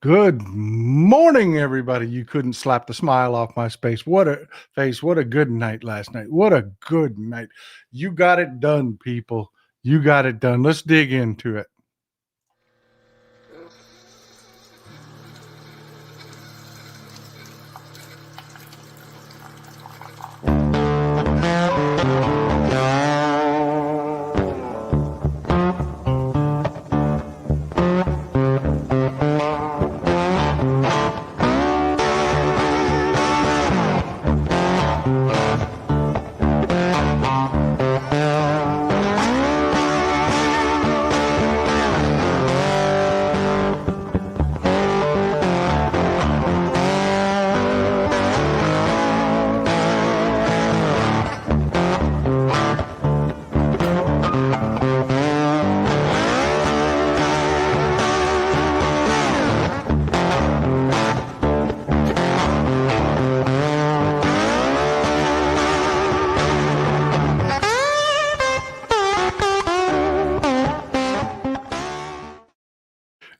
Good morning, everybody. You couldn't slap the smile off my face. What a face. What a good night last night. What a good night. You got it done, people. You got it done. Let's dig into it.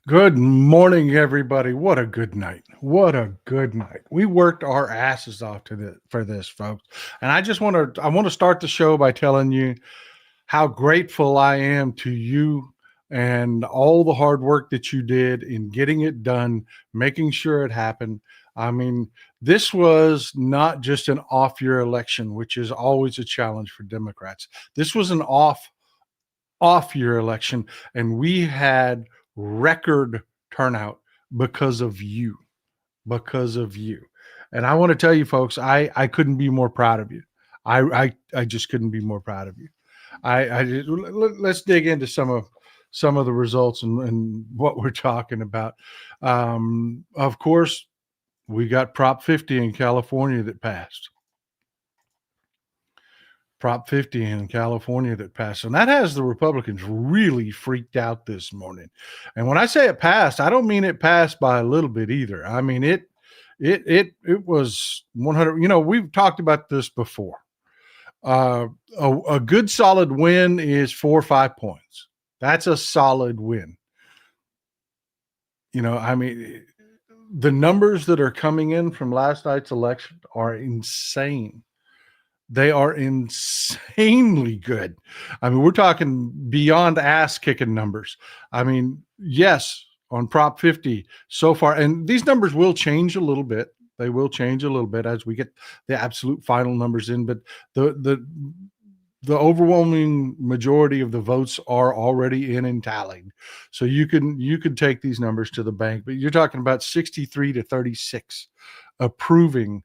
Good morning, everybody. What a good night. What a good night. We worked our asses off for this, folks. And I want to start the show by telling you how grateful I am to you and all the hard work that you did in getting it done, making sure it happened. I mean, this was not just an off year election, which is always a challenge for Democrats. This was an off year election, and we had record turnout because of you, because of you. And I want to tell you, folks, I couldn't be more proud of you. I just couldn't be more proud of you. Let's dig into some of the results and what we're talking about. Of course, we got Prop 50 in California that passed. Prop 50 in California that passed. And that has the Republicans really freaked out this morning. And when I say it passed, I don't mean it passed by a little bit either. I mean it was 100. We've talked about this before. A good solid win is 4 or 5 points. That's a solid win. I mean, the numbers that are coming in from last night's election are insane. They are insanely good. I mean, we're talking beyond ass kicking numbers. I mean, yes, on Prop 50 so far, and these numbers will change a little bit. They will change a little bit as we get the absolute final numbers in, but the overwhelming majority of the votes are already in and tallied. So you can take these numbers to the bank, but you're talking about 63 to 36 approving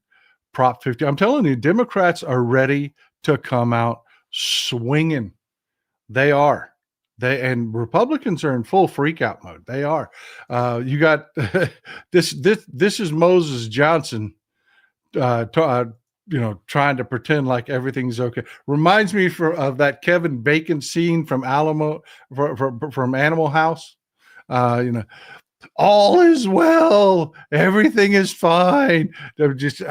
Prop 50. I'm telling you, Democrats are ready to come out swinging. They are. And Republicans are in full freakout mode. They are. You got this is Moses Johnson, trying to pretend like everything's okay. Reminds me of that Kevin Bacon scene from from Animal House. All is well. Everything is fine. They're just.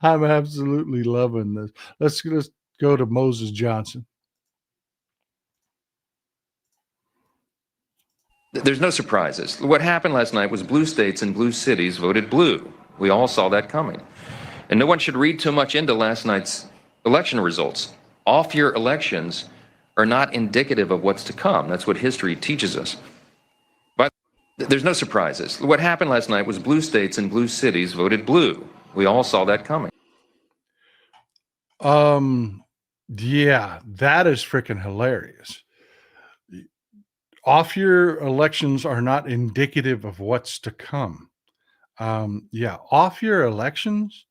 I'm absolutely loving this. Let's go to Moses Johnson. There's no surprises. What happened last night was blue states and blue cities voted blue. We all saw that coming. And no one should read too much into last night's election results. Off-year elections are not indicative of what's to come. That's what history teaches us. But there's no surprises. What happened last night was blue states and blue cities voted blue. We all saw that coming. Yeah, that is freaking hilarious. Off-year elections are not indicative of what's to come. Off-year elections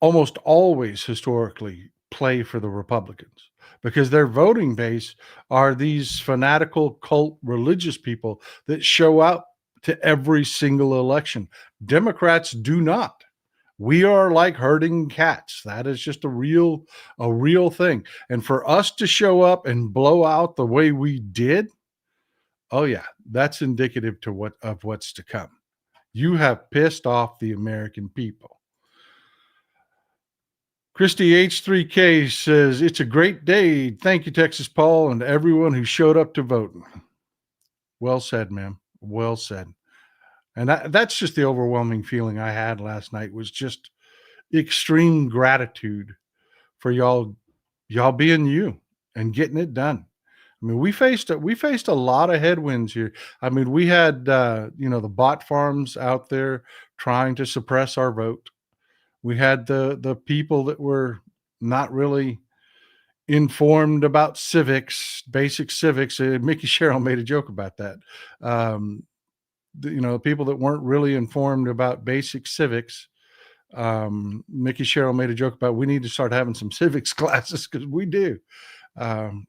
almost always historically play for the Republicans because their voting base are these fanatical cult religious people that show up to every single election. Democrats do not. We are like herding cats. That is just a real thing. And for us to show up and blow out the way we did, oh yeah, that's indicative of what's to come. You have pissed off the American people. Christy H3K says, it's a great day. Thank you, Texas Paul, and everyone who showed up to vote. Well said, ma'am. Well said. And that's just the overwhelming feeling I had last night, was just extreme gratitude for y'all being you and getting it done. I mean, we faced a lot of headwinds here. I mean, we had the bot farms out there trying to suppress our vote. We had the people that were not really informed about civics, basic civics. Mickey Sherrill made a joke about that. Um, people that weren't really informed about basic civics. Mickey Sherrill made a joke about, we need to start having some civics classes, because we do. Um,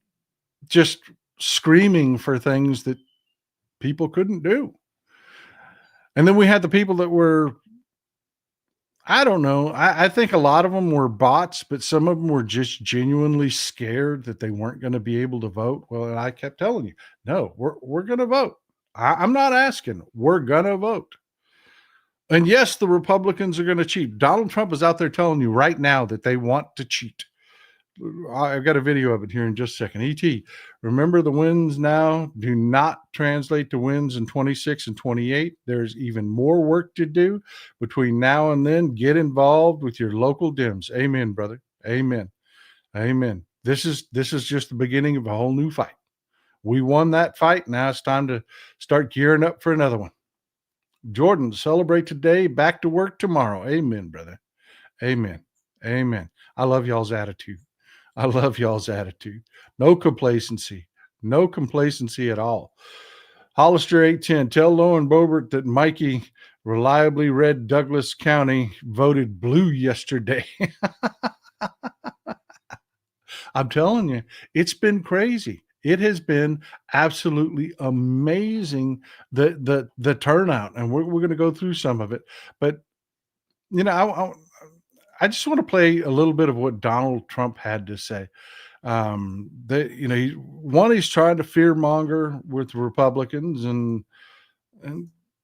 just screaming for things that people couldn't do. And then we had the people that were, I don't know. I think a lot of them were bots, but some of them were just genuinely scared that they weren't going to be able to vote. Well, and I kept telling you, no, we're going to vote. I'm not asking. We're going to vote. And yes, the Republicans are going to cheat. Donald Trump is out there telling you right now that they want to cheat. I've got a video of it here in just a second. ET, remember, the wins now do not translate to wins in 26 and 28. There's even more work to do between now and then. Get involved with your local Dems. Amen, brother. Amen. Amen. This is just the beginning of a whole new fight. We won that fight. Now it's time to start gearing up for another one. Jordan, celebrate today, back to work tomorrow. Amen, brother. Amen. Amen. I love y'all's attitude. I love y'all's attitude. No complacency. No complacency at all. Hollister 810, tell Lauren Boebert that Mikey reliably read Douglas County voted blue yesterday. I'm telling you, it's been crazy. It has been absolutely amazing, the turnout, and we're going to go through some of it. But I just want to play a little bit of what Donald Trump had to say. He's trying to fearmonger with Republicans, and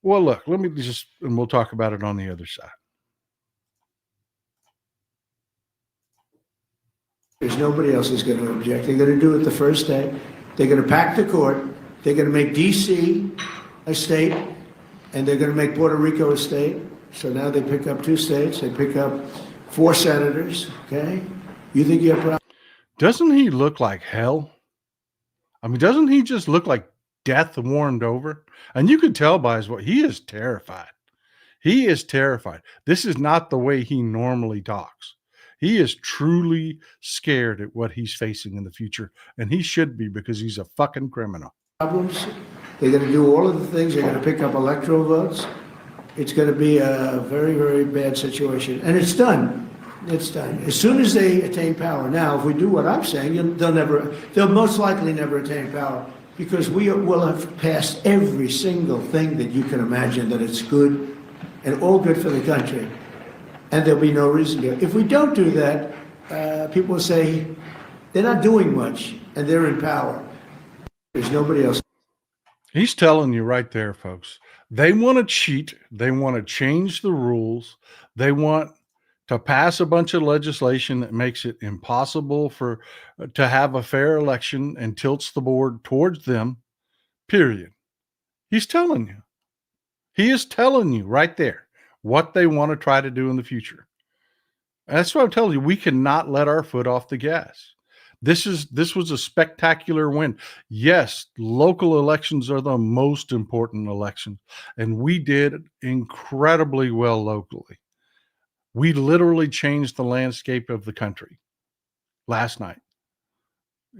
well, look, and we'll talk about it on the other side. There's nobody else who's going to object. They're going to do it the first day. They're going to pack the court. They're going to make D.C. a state, and they're going to make Puerto Rico a state. So now they pick up 2 states. They pick up 4 senators. Okay, you think you have problems? Doesn't he look like hell? I mean, doesn't he just look like death warmed over? And you could tell by his voice, he is terrified. He is terrified. This is not the way he normally talks. He is truly scared at what he's facing in the future, and he should be, because he's a fucking criminal. Problems. They're going to do all of the things. They're going to pick up electoral votes. It's going to be a very, very bad situation, and it's done. It's done. As soon as they attain power. Now, if we do what I'm saying, they'll most likely never attain power, because we will have passed every single thing that you can imagine that it's good and all good for the country. And there'll be no reason to. If we don't do that, people will say they're not doing much and they're in power. There's nobody else. He's telling you right there, folks. They want to cheat. They want to change the rules. They want to pass a bunch of legislation that makes it impossible to have a fair election and tilts the board towards them, period. He's telling you. He is telling you right there what they want to try to do in the future. And that's what I'm telling you. We cannot let our foot off the gas. This was a spectacular win. Yes, local elections are the most important elections, and we did incredibly well locally. We literally changed the landscape of the country last night.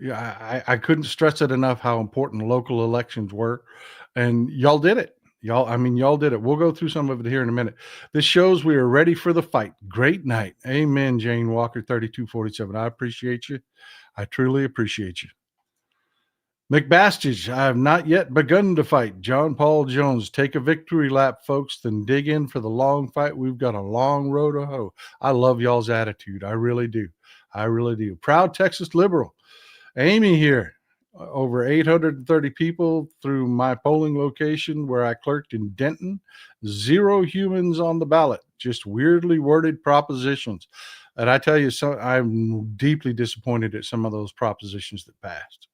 Yeah, I couldn't stress it enough how important local elections were, and y'all did it. Y'all did it. We'll go through some of it here in a minute. This shows we are ready for the fight. Great night. Amen, Jane Walker, 3247. I appreciate you. I truly appreciate you. McBastage, I have not yet begun to fight. John Paul Jones, take a victory lap, folks, then dig in for the long fight. We've got a long road to hoe. I love y'all's attitude. I really do. I really do. Proud Texas liberal. Amy here. Over 830 people through my polling location where I clerked in Denton. 0 humans on the ballot. Just weirdly worded propositions. And I tell you, I'm deeply disappointed at some of those propositions that passed.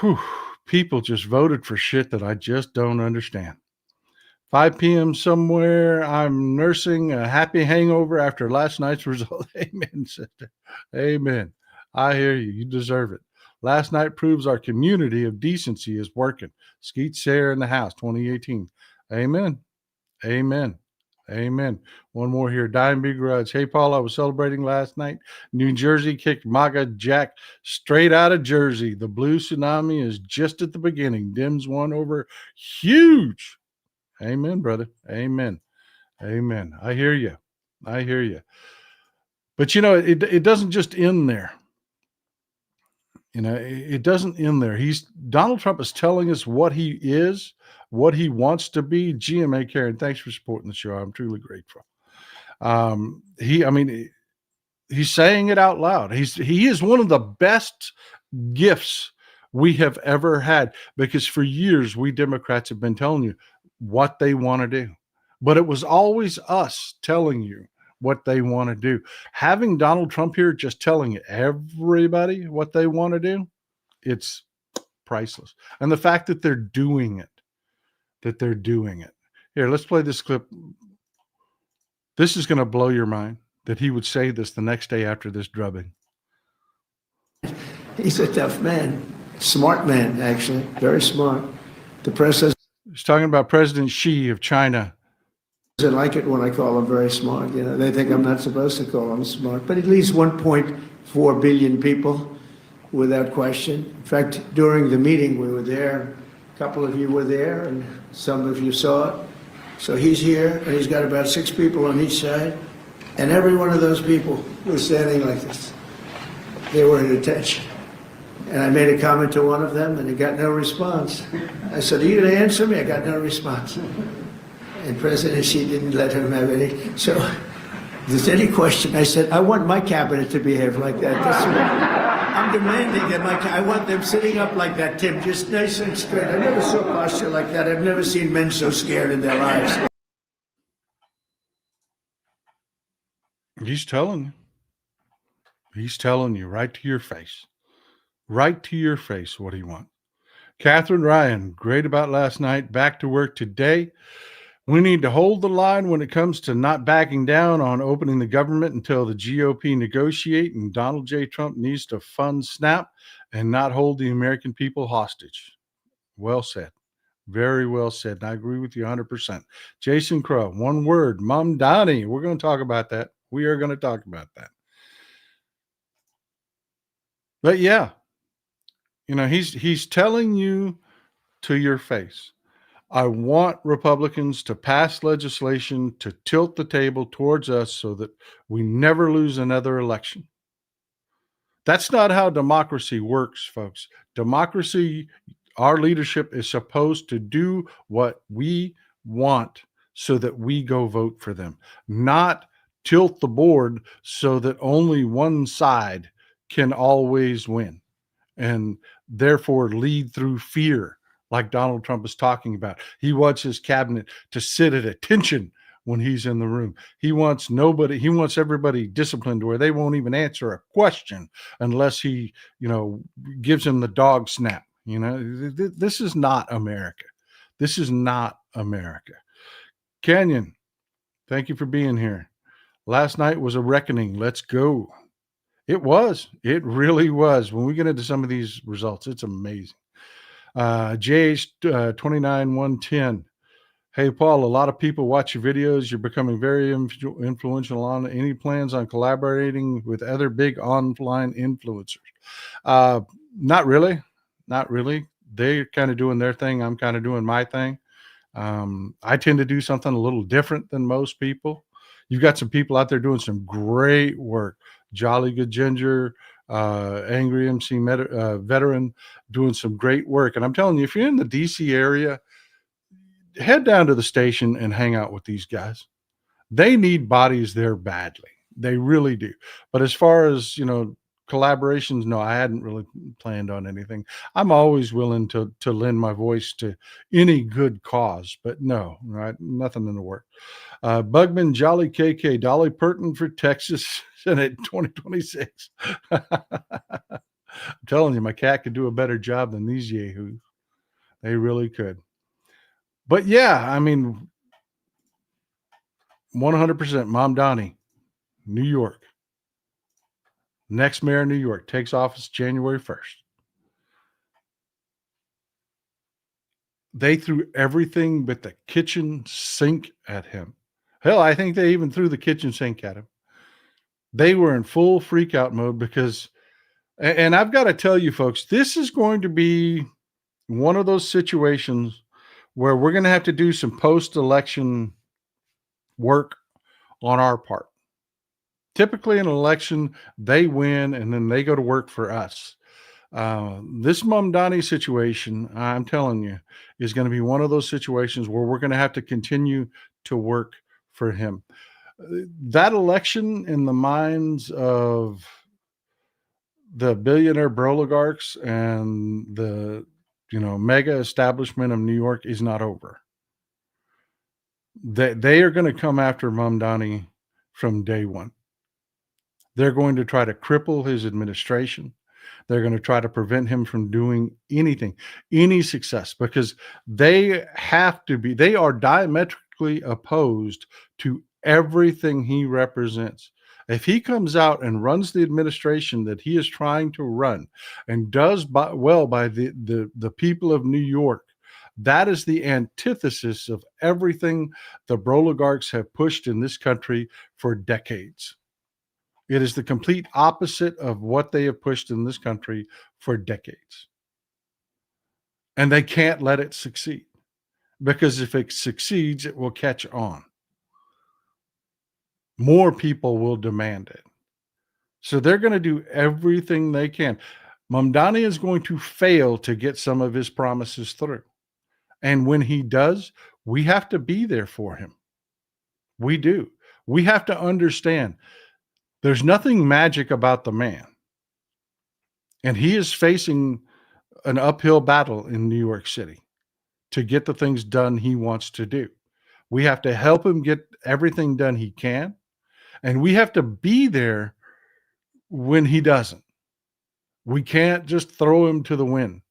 Whew. People just voted for shit that I just don't understand. 5 p.m. somewhere. I'm nursing a happy hangover after last night's result. Amen, sister. Amen. I hear you. You deserve it. Last night proves our community of decency is working. Skeet Sayer in the house, 2018. Amen. Amen. Amen. One more here. Dime Big Garage. Hey, Paul, I was celebrating last night. New Jersey kicked MAGA Jack straight out of Jersey. The blue tsunami is just at the beginning. Dems won over huge. Amen, brother. Amen. Amen. I hear you. I hear you. But, you know, it doesn't just end there. You know, it doesn't end there. Donald Trump is telling us what he is, what he wants to be. GMA Karen, thanks for supporting the show. I'm truly grateful. He's saying it out loud. He is one of the best gifts we have ever had, because for years we Democrats have been telling you what they want to do, but it was always us telling you what they want to do. Having Donald Trump here just telling everybody what they want to do, it's priceless. And the fact that they're doing it, Here, let's play this clip. This is going to blow your mind that he would say this the next day after this drubbing. He's a tough man, smart man, actually, very smart. The press doesn't He's talking about President Xi of China. like it when I call him very smart. You know, they think I'm not supposed to call him smart, but at least 1.4 billion people, without question. In fact, during the meeting, we were there. A couple of you were there, and some of you saw it. So he's here, and he's got about 6 people on each side, and every one of those people was standing like this. They were at attention. And I made a comment to one of them, and he got no response. I said, "Are you going to answer me?" I got no response. And President Xi didn't let him have any. So if there's any question, I said, I want my cabinet to behave like that. That's what I'm demanding that I want them sitting up like that, Tim, just nice and straight. I never saw posture like that. I've never seen men so scared in their lives. He's telling you right to your face. Right to your face what he wants. Catherine Ryan, great about last night. Back to work today. We need to hold the line when it comes to not backing down on opening the government until the GOP negotiate, and Donald J. Trump needs to fund SNAP and not hold the American people hostage. Well said. Very well said. And I agree with you 100%. Jason Crow, one word, Mom Donnie. We're going to talk about that. We are going to talk about that. But yeah, you know, he's telling you to your face, I want Republicans to pass legislation to tilt the table towards us so that we never lose another election. That's not how democracy works, folks. Democracy, our leadership is supposed to do what we want so that we go vote for them, not tilt the board so that only one side can always win and therefore lead through fear, like Donald Trump is talking about. He wants his cabinet to sit at attention when he's in the room. He wants everybody disciplined where they won't even answer a question unless he, gives them the dog snap. This is not America. This is not America. Canyon, thank you for being here. Last night was a reckoning. Let's go. It was. It really was. When we get into some of these results, it's amazing. JH29110. Hey, Paul, a lot of people watch your videos. You're becoming very influential. On any plans on collaborating with other big online influencers? Not really. Not really. They're kind of doing their thing. I'm kind of doing my thing. I tend to do something a little different than most people. You've got some people out there doing some great work. Jolly Good Ginger, Angry MC Veteran, doing some great work. And I'm telling you, if you're in the DC area, head down to the station and hang out with these guys. They need bodies there badly. They really do. But as far as, collaborations, no, I hadn't really planned on anything. I'm always willing to lend my voice to any good cause, but no, right? Nothing in the work. Bugman, Jolly KK, Dolly Parton for Texas Senate 2026. I'm telling you, my cat could do a better job than these yahoos. They really could. But yeah, I mean, 100% Mom Donnie, New York. Next mayor of New York takes office January 1st. They threw everything but the kitchen sink at him. Hell, I think they even threw the kitchen sink at him. They were in full freak out mode because, and I've got to tell you folks, this is going to be one of those situations where we're going to have to do some post-election work on our part. Typically in an election, they win and then they go to work for us. This Mamdani situation, I'm telling you, is going to be one of those situations where we're going to have to continue to work for him. That election in the minds of the billionaire oligarchs and the mega establishment of New York is not over. They are going to come after Mamdani from day one. They're going to try to cripple his administration. They're going to try to prevent him from doing anything, any success, because they are diametrically opposed to everything he represents. If he comes out and runs the administration that he is trying to run and does well by the people of New York, that is the antithesis of everything the oligarchs have pushed in this country for decades. It is the complete opposite of what they have pushed in this country for decades. And they can't let it succeed, because if it succeeds, it will catch on. More people will demand it. So they're going to do everything they can. Mamdani is going to fail to get some of his promises through. And when he does, we have to be there for him. We do. We have to understand there's nothing magic about the man. And he is facing an uphill battle in New York City to get the things done he wants to do. We have to help him get everything done he can. And we have to be there when he doesn't. We can't just throw him to the wind.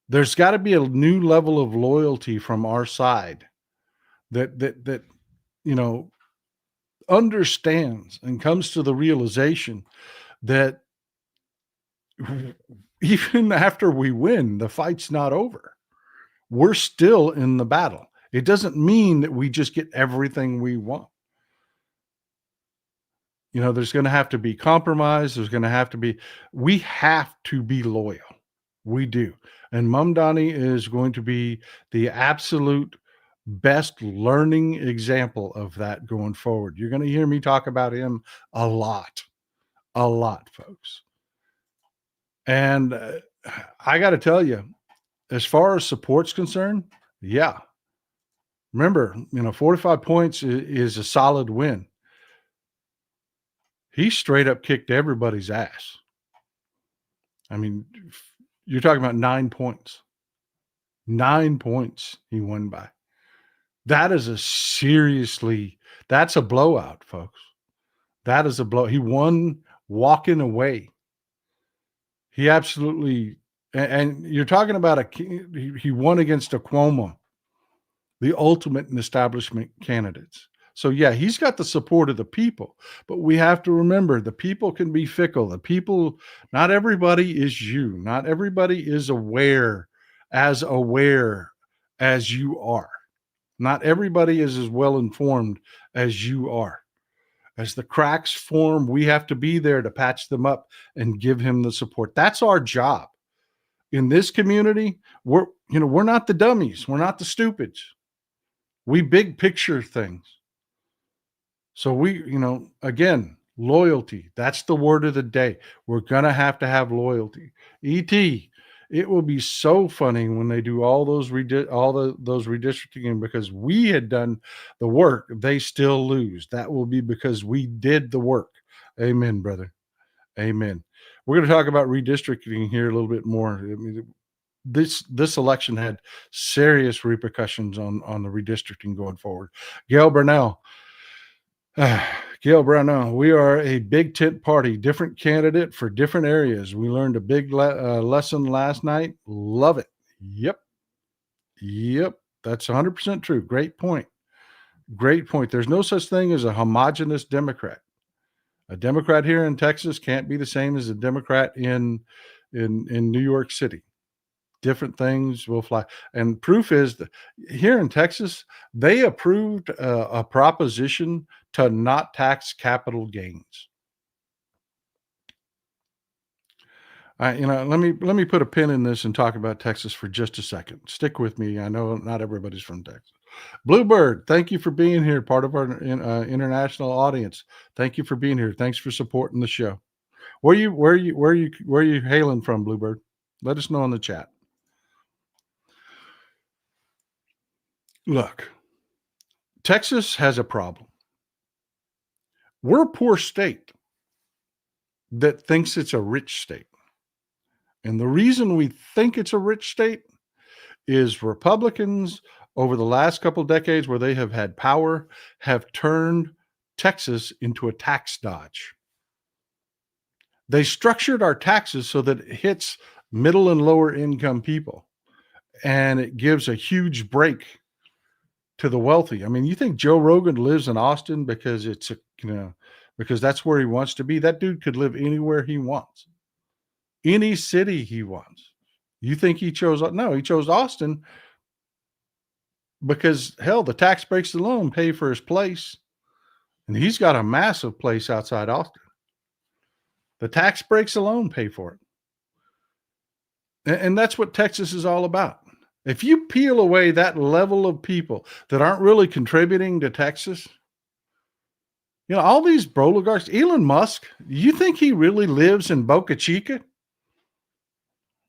There's got to be a new level of loyalty from our side that understands and comes to the realization that even after we win, the fight's not over. We're still in the battle. It doesn't mean that we just get everything we want. There's going to have to be compromise. We have to be loyal. We do. And Mamdani is going to be the absolute best learning example of that going forward. You're going to hear me talk about him a lot, folks. And I got to tell you, as far as support's concerned, yeah. Remember, 45 points is a solid win. He straight up kicked everybody's ass. I mean, you're talking about 9 points. 9 points he won by. That is that's a blowout, folks. That is a blow. He won walking away. He absolutely, and you're talking about he won against a Cuomo, the ultimate in establishment candidates. So yeah, he's got the support of the people, but we have to remember the people can be fickle. The people, not everybody is you. Not everybody is aware as you are. Not everybody is as well informed as you are. As the cracks form, we have to be there to patch them up and give him the support. That's our job. In this community, we're not the dummies. We're not the stupids. We big picture things. So again, loyalty. That's the word of the day. We're going to have loyalty. E.T., it will be so funny when they do all those redistricting, because we had done the work, they still lose. That will be because we did the work. Amen, brother. Amen. We're going to talk about redistricting here a little bit more. I mean, this election had serious repercussions on the redistricting going forward. Gail Brownell, we are a big tent party, different candidate for different areas. We learned a big lesson last night. Love it. Yep. Yep. That's 100% true. Great point. Great point. There's no such thing as a homogenous Democrat. A Democrat here in Texas can't be the same as a Democrat in New York City. Different things will fly. And proof is that here in Texas, they approved a proposition to not tax capital gains. Let me put a pin in this and talk about Texas for just a second. Stick with me. I know not everybody's from Texas. Bluebird, thank you for being here, part of our international audience. Thank you for being here. Thanks for supporting the show. Where you hailing from, Bluebird? Let us know in the chat. Look, Texas has a problem. We're a poor state that thinks it's a rich state. And the reason we think it's a rich state is Republicans over the last couple of decades where they have had power have turned Texas into a tax dodge. They structured our taxes so that it hits middle and lower income people, and it gives a huge break to the wealthy. I mean, you think Joe Rogan lives in Austin because because that's where he wants to be? That dude could live anywhere he wants, any city he wants. You think he chose? No, he chose Austin because hell, the tax breaks alone pay for his place, and he's got a massive place outside Austin. The tax breaks alone pay for it. And that's what Texas is all about. If you peel away that level of people that aren't really contributing to Texas, all these oligarchs, Elon Musk, you think he really lives in Boca Chica?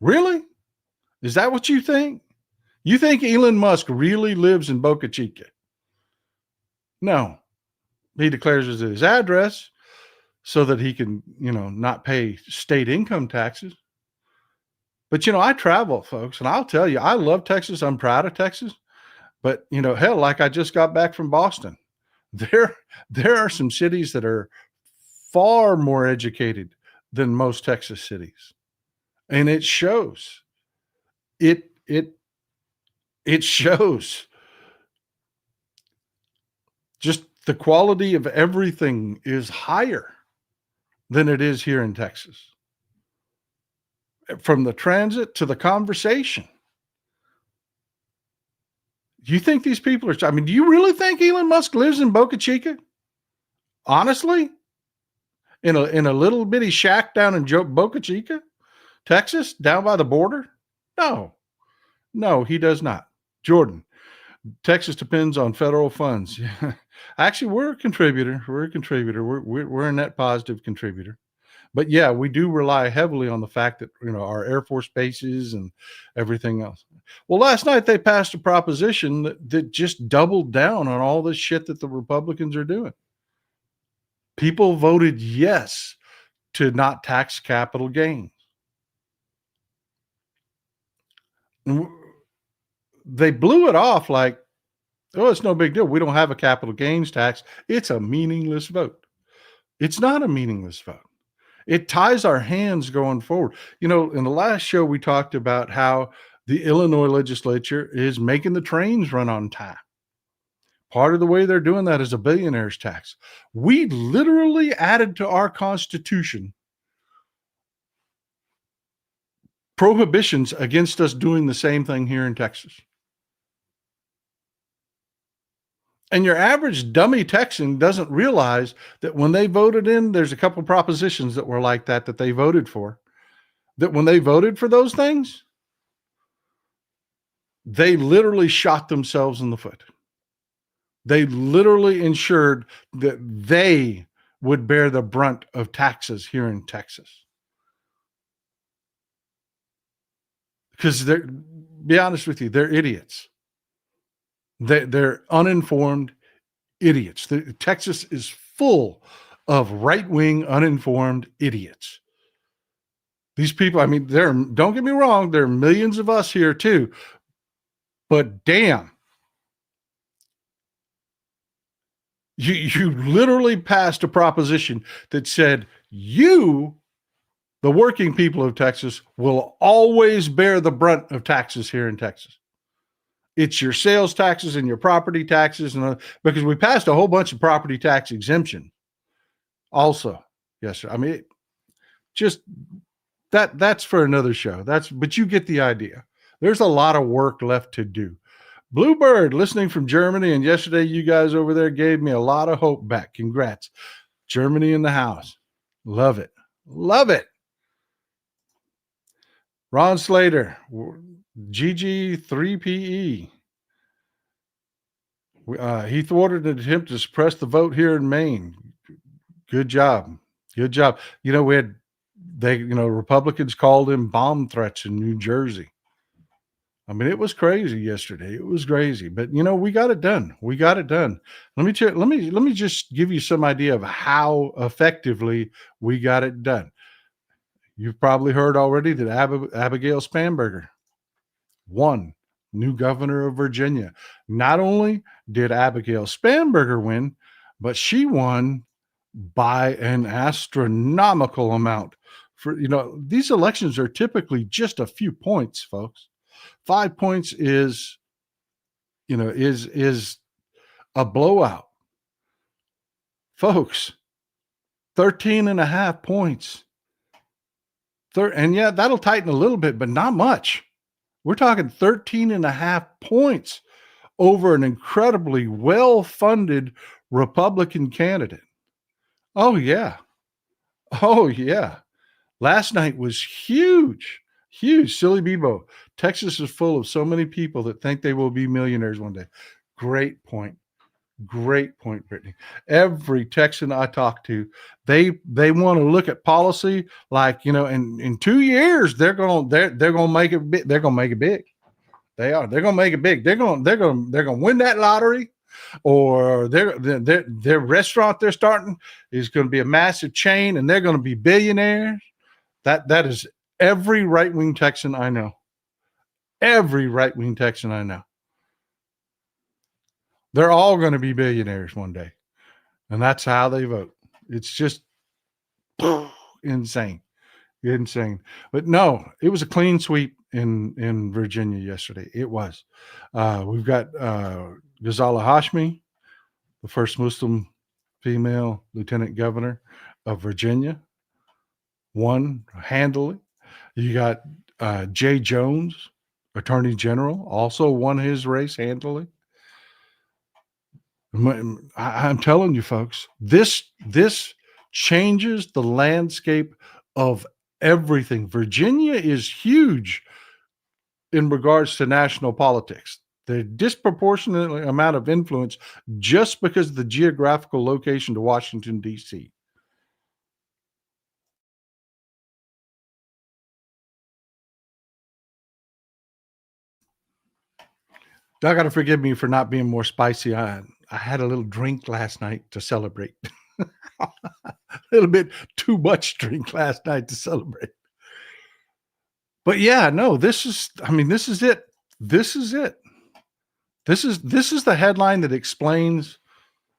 Really? Is that what you think? You think Elon Musk really lives in Boca Chica? No. He declares it his address so that he can, not pay state income taxes. But, I travel, folks, and I'll tell you, I love Texas. I'm proud of Texas. But, hell, like I just got back from Boston. There are some cities that are far more educated than most Texas cities. And it shows. It shows. Just the quality of everything is higher than it is here in Texas. From the transit to the conversation. You think these people are, do you really think Elon Musk lives in Boca Chica? Honestly? In a little bitty shack down in Boca Chica, Texas, down by the border? No, he does not. Jordan, Texas depends on federal funds. Actually, we're a contributor. We're a net positive contributor. But yeah, we do rely heavily on the fact that, our Air Force bases and everything else. Well, last night they passed a proposition that just doubled down on all this shit that the Republicans are doing. People voted yes to not tax capital gains. They blew it off like, oh, it's no big deal. We don't have a capital gains tax. It's a meaningless vote. It's not a meaningless vote. It ties our hands going forward. In the last show, we talked about how the Illinois legislature is making the trains run on time. Part of the way they're doing that is a billionaire's tax. We literally added to our Constitution prohibitions against us doing the same thing here in Texas. And your average dummy Texan doesn't realize that when they voted in, there's a couple propositions that were like that they voted for. That when they voted for those things, they literally shot themselves in the foot. They literally ensured that they would bear the brunt of taxes here in Texas. Because be honest with you, they're idiots. They're uninformed idiots. Texas is full of right-wing, uninformed idiots. These people, don't get me wrong, there are millions of us here too. But damn, you literally passed a proposition that said you The working people of Texas will always bear the brunt of taxes here in Texas. It's your sales taxes and your property taxes, and because we passed a whole bunch of property tax exemption also. Yes, sir. I mean, just that's for another show. But you get the idea. There's a lot of work left to do. Bluebird, listening from Germany, and yesterday you guys over there gave me a lot of hope back. Congrats. Germany in the house. Love it. Love it. Ron Slater, GG3PE. He thwarted an attempt to suppress the vote here in Maine. Good job. Good job. You know, Republicans called him bomb threats in New Jersey. I mean, it was crazy yesterday. It was crazy, but we got it done. We got it done. Let me just give you some idea of how effectively we got it done. You've probably heard already that Abigail Spanberger won, new governor of Virginia. Not only did Abigail Spanberger win, but she won by an astronomical amount. These elections are typically just a few points, folks. 5 points is a blowout. Folks, 13.5 points. And yeah, that'll tighten a little bit, but not much. We're talking 13.5 points over an incredibly well-funded Republican candidate. Oh, yeah. Oh, yeah. Last night was huge. Huge. Silly Bebo. Texas is full of so many people that think they will be millionaires one day. Great point. Great point, Brittany. Every Texan I talk to, they want to look at policy like, in 2 years they're gonna make it big. They're gonna make it big. They are. They're gonna make it big. They're gonna win that lottery, or their restaurant they're starting is going to be a massive chain, and they're going to be billionaires. That is every right-wing Texan I know. Every right-wing Texan I know. They're all going to be billionaires one day. And that's how they vote. It's just insane. Insane. But no, it was a clean sweep in Virginia yesterday. It was. We've got Ghazala Hashmi, the first Muslim female lieutenant governor of Virginia, won handily. You got Jay Jones, Attorney General, also won his race handily. I'm telling you, folks, this changes the landscape of everything. Virginia is huge in regards to national politics. The disproportionate amount of influence just because of the geographical location to Washington, D.C. Y'all got to forgive me for not being more spicy. I had a little drink last night to celebrate. A little bit too much drink last night to celebrate. But yeah, no, this is it. This is it. This is the headline that explains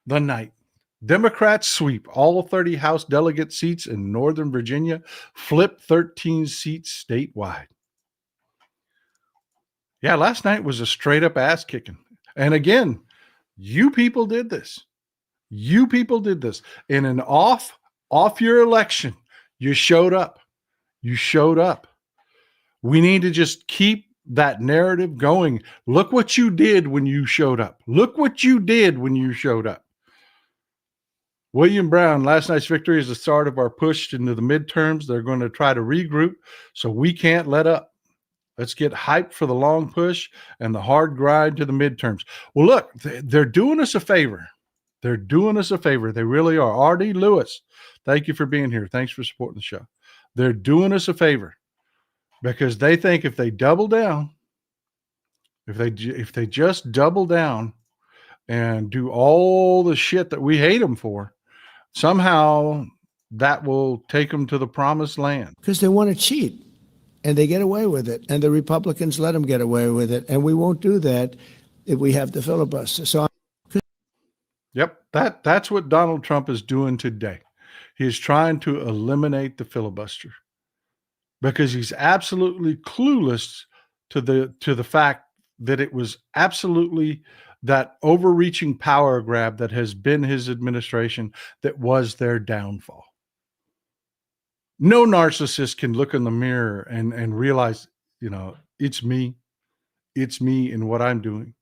the night. Democrats sweep all 30 House delegate seats in Northern Virginia, flip 13 seats statewide. Yeah, last night was a straight up ass kicking. And again, you people did this. You people did this. In an off your election, you showed up. You showed up. We need to just keep that narrative going. Look what you did when you showed up. Look what you did when you showed up. William Brown, last night's victory is the start of our push into the midterms. They're going to try to regroup, so we can't let up. Let's get hyped for the long push and the hard grind to the midterms. Well, look, they're doing us a favor. They're doing us a favor. They really are. R.D. Lewis, thank you for being here. Thanks for supporting the show. They're doing us a favor because they think if they double down, if they just double down and do all the shit that we hate them for, somehow that will take them to the promised land. Because they want to cheat. And they get away with it. And the Republicans let them get away with it. And we won't do that if we have the filibuster. Yep, that's what Donald Trump is doing today. He is trying to eliminate the filibuster. because he's absolutely clueless to the fact that it was absolutely that overreaching power grab that has been his administration that was their downfall. No narcissist can look in the mirror and realize, it's me and what I'm doing.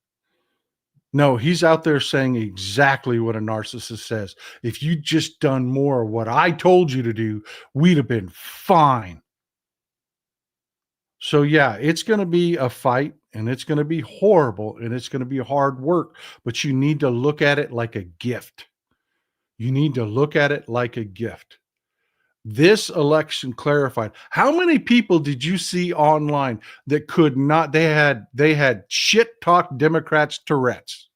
No, he's out there saying exactly what a narcissist says. If you just done more of what I told you to do, we'd have been fine. So yeah, it's going to be a fight, and it's going to be horrible, and it's going to be hard work, but you need to look at it like a gift. You need to look at it like a gift. This election clarified. How many people did you see online that could not, they had shit talk Democrats Tourette's.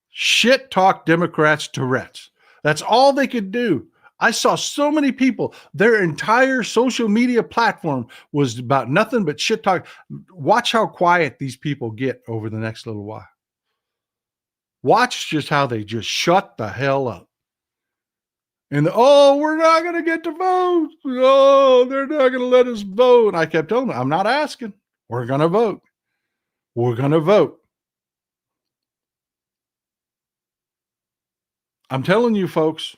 Shit talk Democrats Tourette's. That's all they could do. I saw so many people, their entire social media platform was about nothing but shit talk. Watch how quiet these people get over the next little while. Watch just how they just shut the hell up. And we're not going to get to vote. Oh, they're not going to let us vote. I kept telling them, I'm not asking. We're going to vote. We're going to vote. I'm telling you, folks,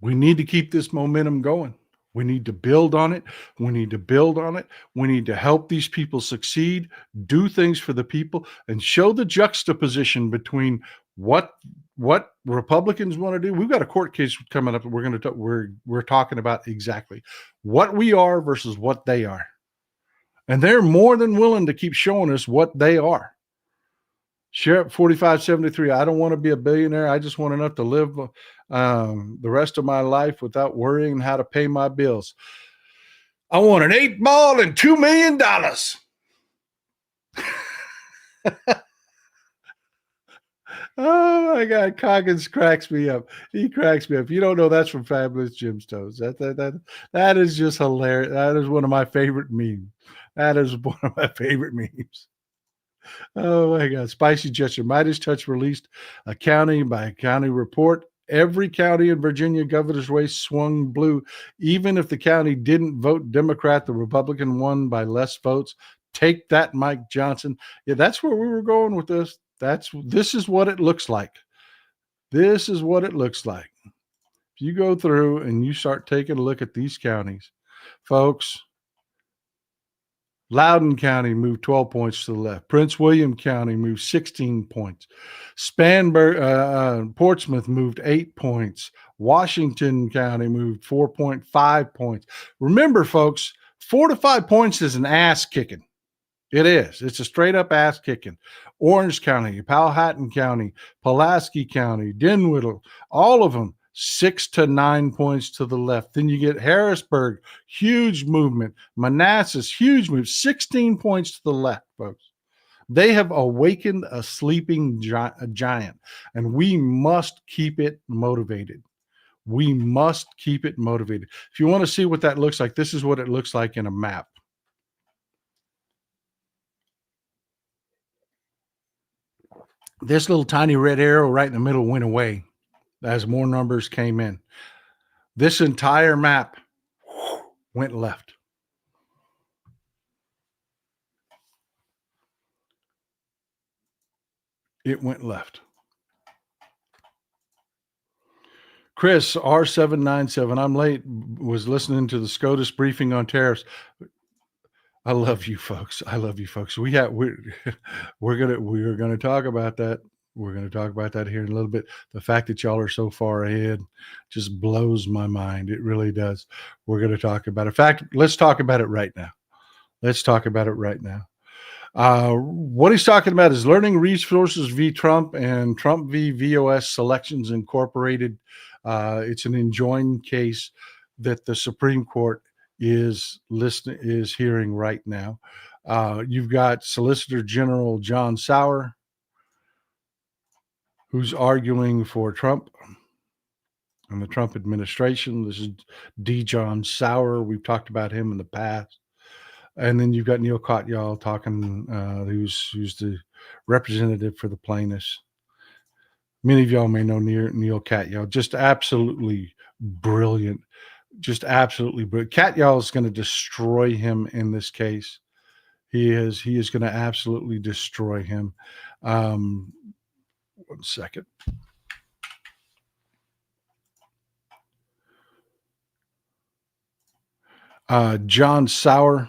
we need to keep this momentum going. We need to build on it. We need to build on it. We need to help these people succeed, do things for the people, and show the juxtaposition between what Republicans want to do. We've got a court case coming up. We're talking about exactly what we are versus what they are, and they're more than willing to keep showing us what they are. Sheriff 4573. I don't want to be a billionaire. I just want enough to live the rest of my life without worrying how to pay my bills. I want an 8-ball and $2 million. Oh my God, Coggins cracks me up. He cracks me up. You don't know that's from Fabulous Jim's Toes. That is just hilarious. That is one of my favorite memes. That is one of my favorite memes. Oh my God. Spicy gesture. Midas Touch released a county by county report. Every county in Virginia governor's race swung blue. Even if the county didn't vote Democrat, the Republican won by less votes. Take that, Mike Johnson. Yeah, that's where we were going with this. This is what it looks like. This is what it looks like. If you go through and you start taking a look at these counties, folks, Loudoun County moved 12 points to the left. Prince William County moved 16 points. Portsmouth moved 8 points. Washington County moved 4.5 points. Remember, folks, 4 to 5 points is an ass kicking. It is. It's a straight up ass kicking. Orange County, Powhatan County, Pulaski County, Dinwiddie, all of them 6 to 9 points to the left. Then you get Harrisburg, huge movement. Manassas, huge move, 16 points to the left, folks. They have awakened a sleeping giant, and we must keep it motivated. We must keep it motivated. If you want to see what that looks like, this is what it looks like in a map. This little tiny red arrow right in the middle went away as more numbers came in. This entire map went left. It went left. Chris, R797, I'm late, was listening to the SCOTUS briefing on tariffs. I love you folks. I love you folks. We're gonna talk about that. We're going to talk about that here in a little bit. The fact that y'all are so far ahead just blows my mind. It really does. We're going to talk about it. In fact, let's talk about it right now. Let's talk about it right now. What he's talking about is Learning Resources v. Trump and Trump v. VOS Selections Incorporated. It's an enjoined case that the Supreme Court is hearing right now. You've got Solicitor General John Sauer, who's arguing for Trump and the Trump administration. This is D. John Sauer. We've talked about him in the past. And then you've got Neil Katyal talking, who's the representative for the plaintiffs. Many of y'all may know Neil Katyal, just absolutely brilliant. Just absolutely. But Katyal is going to destroy him in this case. He is going to absolutely destroy him. 1 second. John Sauer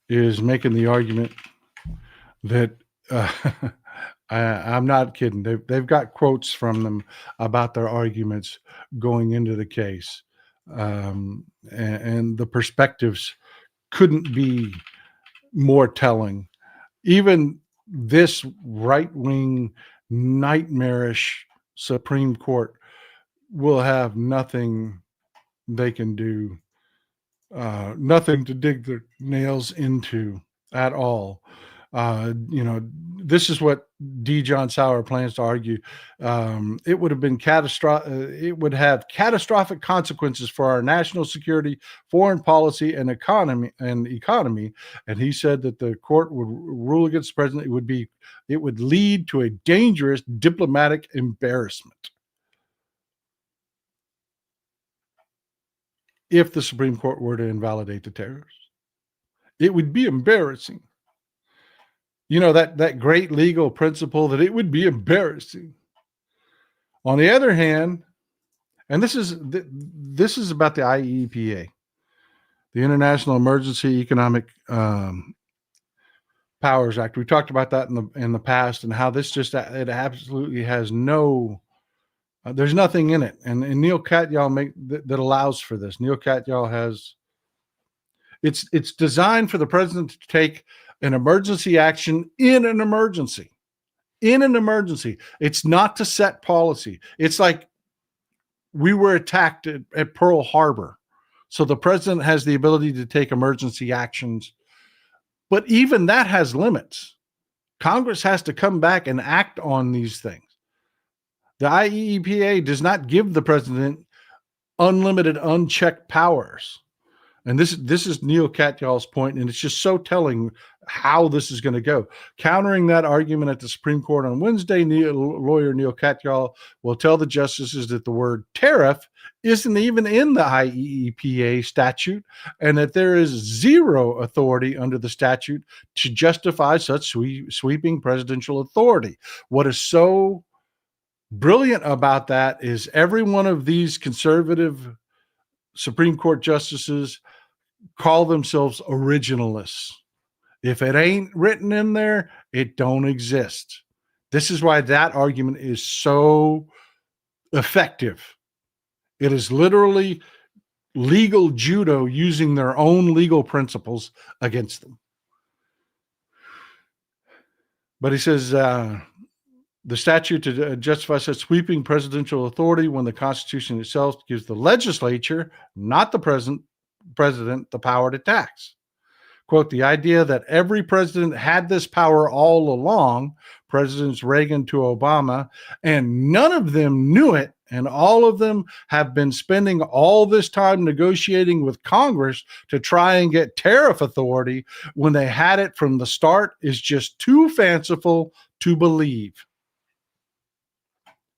is making the argument that I'm not kidding. They've got quotes from them about their arguments going into the case, and the perspectives couldn't be more telling. Even this right-wing, nightmarish Supreme Court will have nothing they can do, nothing to dig their nails into at all. This is what D. John Sauer plans to argue. It would have been catastrophic. It would have catastrophic consequences for our national security, foreign policy, and economy. And he said that the court would rule against the president. It would lead to a dangerous diplomatic embarrassment if the Supreme Court were to invalidate the tariffs. It would be embarrassing. That great legal principle that it would be embarrassing. On the other hand, and this is about the IEEPA, the International Emergency Economic Powers Act. We talked about that in the past, and how this it absolutely has no. There's nothing in it, and Neil Katyal that allows for this. Neil Katyal has. It's designed for the president to take an emergency action in an emergency. In an emergency. It's not to set policy. It's like we were attacked at Pearl Harbor. So the president has the ability to take emergency actions. But even that has limits. Congress has to come back and act on these things. The IEEPA does not give the president unlimited, unchecked powers. And this is Neil Katyal's point, and it's just so telling how this is going to go. Countering that argument at the Supreme Court on Wednesday, lawyer Neil Katyal will tell the justices that the word tariff isn't even in the IEEPA statute, and that there is zero authority under the statute to justify such sweeping presidential authority. What is so brilliant about that is every one of these conservative Supreme Court justices call themselves originalists. If it ain't written in there, it don't exist. This is why that argument is so effective. It is literally legal judo using their own legal principles against them. But he says the statute to justify such sweeping presidential authority when the Constitution itself gives the legislature, not the president, the power to tax. Quote, the idea that every president had this power all along, Presidents Reagan to Obama, and none of them knew it, and all of them have been spending all this time negotiating with Congress to try and get tariff authority when they had it from the start, is just too fanciful to believe.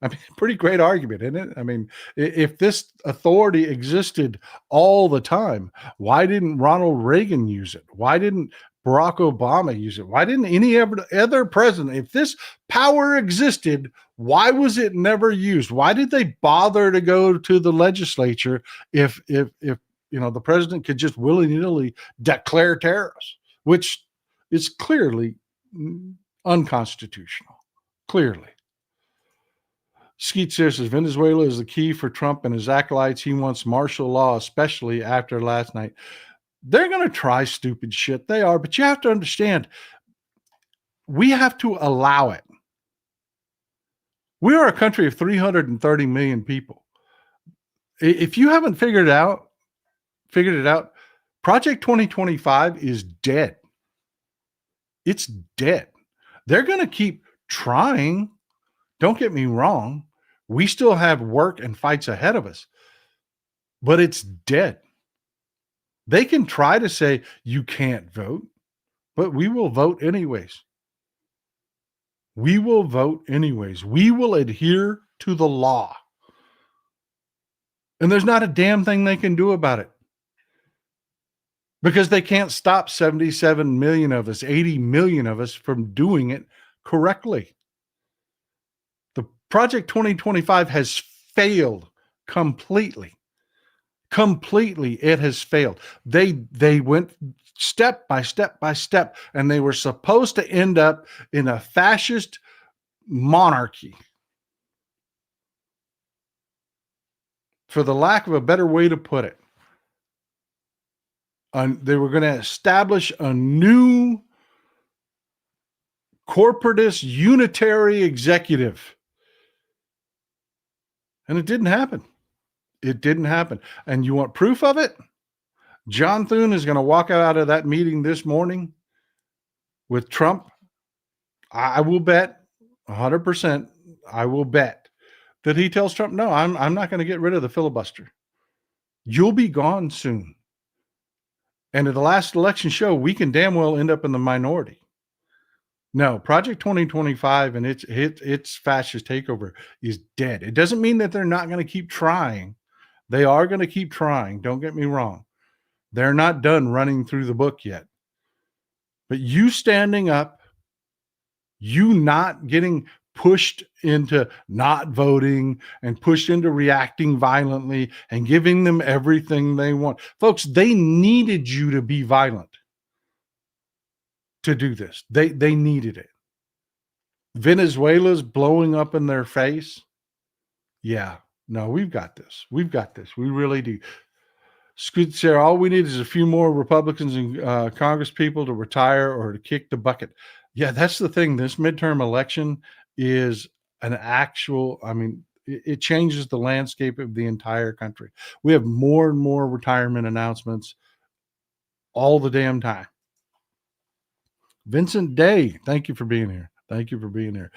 I mean, pretty great argument, isn't it? I mean, if this authority existed all the time, why didn't Ronald Reagan use it? Why didn't Barack Obama use it? Why didn't any other president? If this power existed, why was it never used? Why did they bother to go to the legislature if the president could just willy-nilly declare tariffs, which is clearly unconstitutional, clearly. Skeet says Venezuela is the key for Trump and his acolytes. He wants martial law, especially after last night. They're going to try stupid shit. They are, but you have to understand, we have to allow it. We are a country of 330 million people. If you haven't figured it out, Project 2025 is dead. It's dead. They're going to keep trying. Don't get me wrong. We still have work and fights ahead of us, but it's dead. They can try to say you can't vote, but we will vote anyways. We will vote anyways. We will adhere to the law. And there's not a damn thing they can do about it because they can't stop 77 million of us, 80 million of us from doing it correctly. The Project 2025 has failed completely. Completely, it has failed. They went step by step by step, and they were supposed to end up in a fascist monarchy. For the lack of a better way to put it. They were going to establish a new corporatist unitary executive. And it didn't happen. It didn't happen. And you want proof of it? John Thune is going to walk out of that meeting this morning with Trump. I will bet 100%, I will bet that he tells Trump, no, I'm not going to get rid of the filibuster. You'll be gone soon. And at the last election show, we can damn well end up in the minority. No, Project 2025 and its fascist takeover is dead. It doesn't mean that they're not going to keep trying. They are going to keep trying. Don't get me wrong. They're not done running through the book yet. But you standing up, you not getting pushed into not voting and pushed into reacting violently and giving them everything they want. Folks, they needed you to be violent to do this. They needed it. Venezuela's blowing up in their face. Yeah, no, we've got this. We've got this. We really do. Scoot Sarah, all we need is a few more Republicans and Congress people to retire or to kick the bucket. Yeah, that's the thing. This midterm election is an actual, it changes the landscape of the entire country. We have more and more retirement announcements all the damn time. Vincent Day, thank you for being here. Thank you for being here.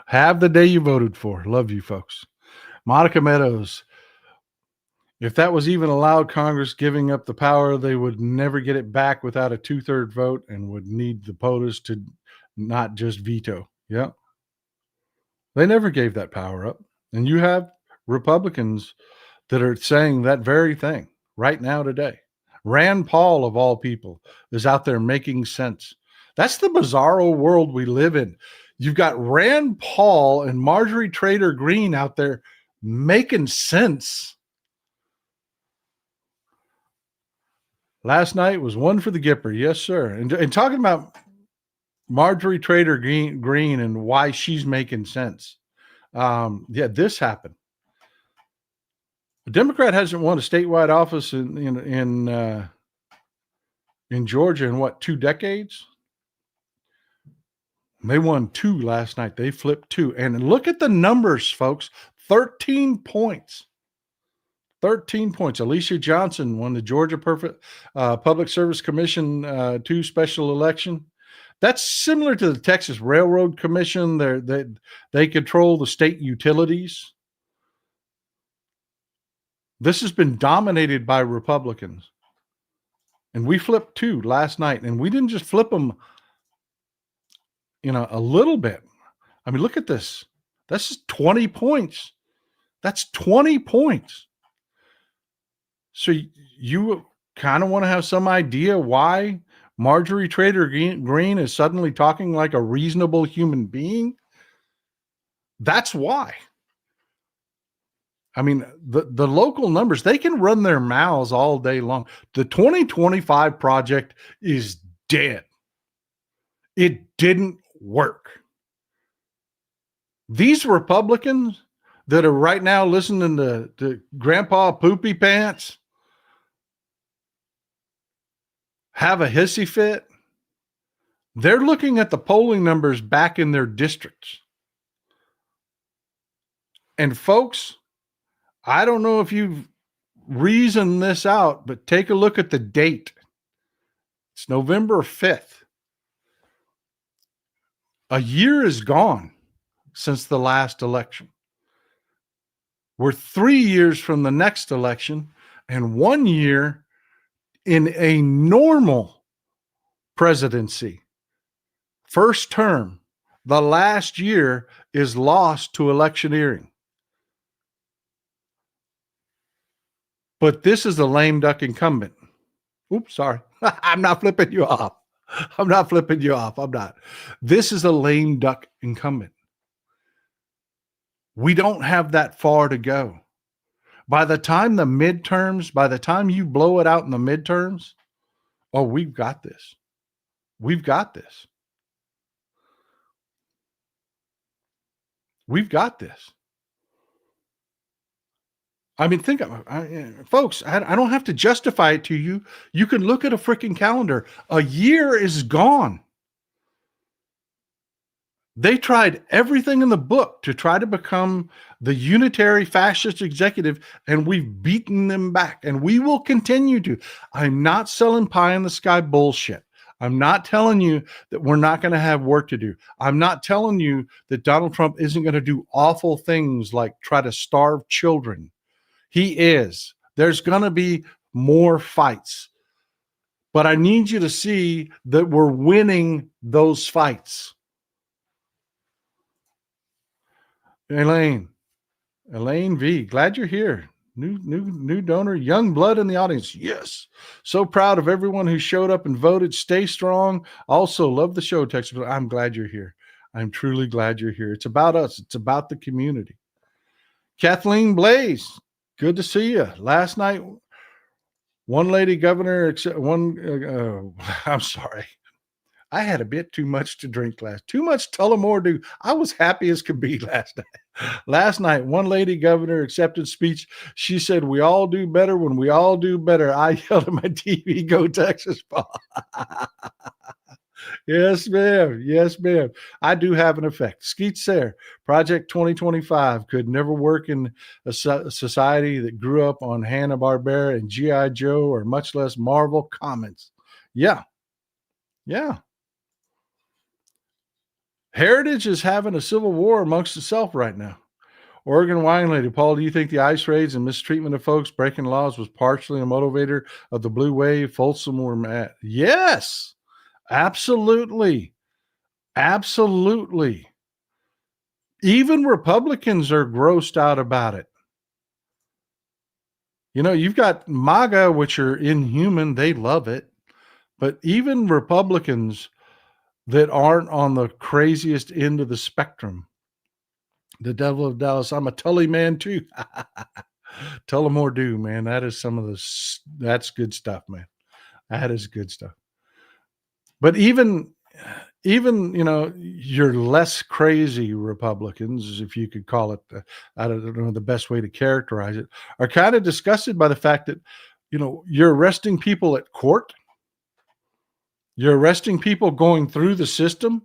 Have the day you voted for. Love you, folks. Monica Meadows. If that was even allowed, Congress giving up the power, they would never get it back without a 2/3 vote and would need the POTUS to not just veto. Yeah. They never gave that power up. And you have Republicans that are saying that very thing right now today. Rand Paul, of all people, is out there making sense. That's the bizarro world we live in. You've got Rand Paul and Marjorie Taylor Greene out there making sense. Last night was one for the Gipper. Yes, sir. And talking about Marjorie Taylor Greene and why she's making sense. This happened. A Democrat hasn't won a statewide office in Georgia in 2 decades? They won 2 last night. They flipped 2. And look at the numbers, folks. 13 points. 13 points. Alicia Johnson won the Georgia Public Service Commission 2 special election. That's similar to the Texas Railroad Commission. They control the state utilities. This has been dominated by Republicans. And we flipped 2 last night. And we didn't just flip them, a little bit. Look at this. That's just 20 points. That's 20 points. So you kind of want to have some idea why Marjorie Taylor Greene is suddenly talking like a reasonable human being? That's why. The local numbers, they can run their mouths all day long. The 2025 project is dead. It didn't work. These Republicans that are right now listening to Grandpa Poopy Pants have a hissy fit. They're looking at the polling numbers back in their districts. And folks, I don't know if you've reasoned this out, but take a look at the date. It's November 5th. A year is gone since the last election. We're 3 years from the next election, And 1 year in a normal presidency, first term, the last year is lost to electioneering. But this is the lame duck incumbent. Oops, sorry. I'm not flipping you off. I'm not flipping you off. I'm not. This is a lame duck incumbent. We don't have that far to go. By the time you blow it out in the midterms, oh, we've got this. We've got this. We've got this. I mean, think of it, folks. I don't have to justify it to you. You can look at a freaking calendar. A year is gone. They tried everything in the book to try to become the unitary fascist executive, and we've beaten them back, and we will continue to. I'm not selling pie in the sky bullshit. I'm not telling you that we're not going to have work to do. I'm not telling you that Donald Trump isn't going to do awful things like try to starve children. He is. There's going to be more fights. But I need you to see that we're winning those fights. Elaine V, glad you're here. New donor, young blood in the audience. Yes. So proud of everyone who showed up and voted. Stay strong. Also, love the show, Texas. I'm glad you're here. I'm truly glad you're here. It's about us. It's about the community. Kathleen Blaze, good to see you. Last night, one lady governor, I'm sorry. I had a bit too much to drink too much Tullamore Dew. I was happy as could be last night. Last night, one lady governor accepted speech. She said, "We all do better when we all do better." I yelled at my TV, "Go Texas, Paul." Yes, ma'am. Yes, ma'am. I do have an effect. Skeet Sayre, Project 2025 could never work in a society that grew up on Hanna-Barbera and G.I. Joe or much less Marvel Comics. Yeah. Yeah. Heritage is having a civil war amongst itself right now. Oregon wine lady, Paul, do you think the ICE raids and mistreatment of folks breaking laws was partially a motivator of the blue wave? Folsom were mad. Yes, absolutely. Absolutely. Even Republicans are grossed out about it. You know, you've got MAGA, which are inhuman. They love it. But even Republicans that aren't on the craziest end of the spectrum, the devil of Dallas, I'm a Tully man too. Tullamore Dew, man. That is that's good stuff, man. That is good stuff. But even, you know, your less crazy Republicans, if you could call it, I don't know the best way to characterize it, are kind of disgusted by the fact that, you know, you're arresting people at court. You're arresting people going through the system.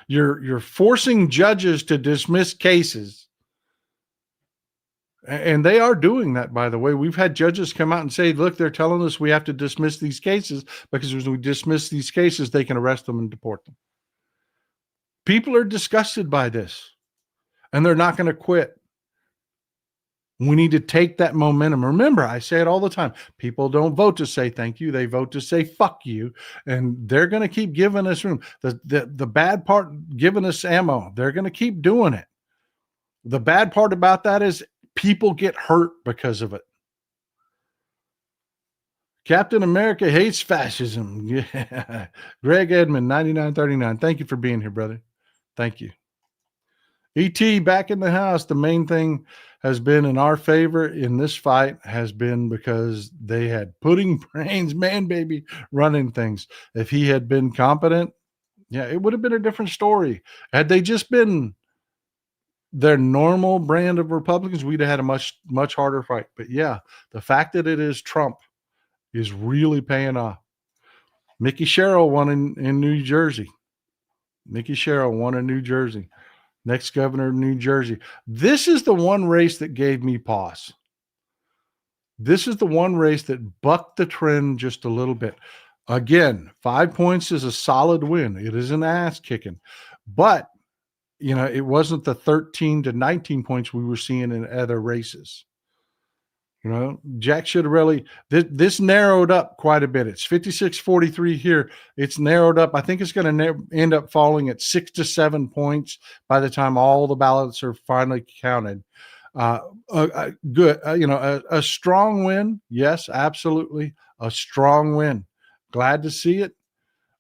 You're forcing judges to dismiss cases. And they are doing that, by the way. We've had judges come out and say, look, they're telling us we have to dismiss these cases because when we dismiss these cases, they can arrest them and deport them. People are disgusted by this, and they're not going to quit. We need to take that momentum. Remember, I say it all the time. People don't vote to say thank you. They vote to say fuck you. And they're going to keep giving us room. The bad part, giving us ammo, they're going to keep doing it. The bad part about that is people get hurt because of it. Captain America hates fascism. Yeah. Greg Edmond, 9939. Thank you for being here, brother. Thank you. ET back in the house. The main thing has been in our favor in this fight has been because they had pudding brains, man, baby, running things. If he had been competent, yeah, it would have been a different story. Had they just been their normal brand of Republicans, we'd have had a much, much harder fight. But yeah, the fact that it is Trump is really paying off. Mickey Sherrill won in New Jersey. Mickey Sherrill won in New Jersey. Next governor of New Jersey. This is the one race that gave me pause. This is the one race that bucked the trend just a little bit. Again, 5 points is a solid win. It is an ass kicking. But, you know, it wasn't the 13 to 19 points we were seeing in other races. You know, Jack should have really, this narrowed up quite a bit. It's 56-43 here. It's narrowed up. I think it's going to end up falling at 6 to 7 points by the time all the ballots are finally counted. Good. A strong win. Yes, absolutely. A strong win. Glad to see it.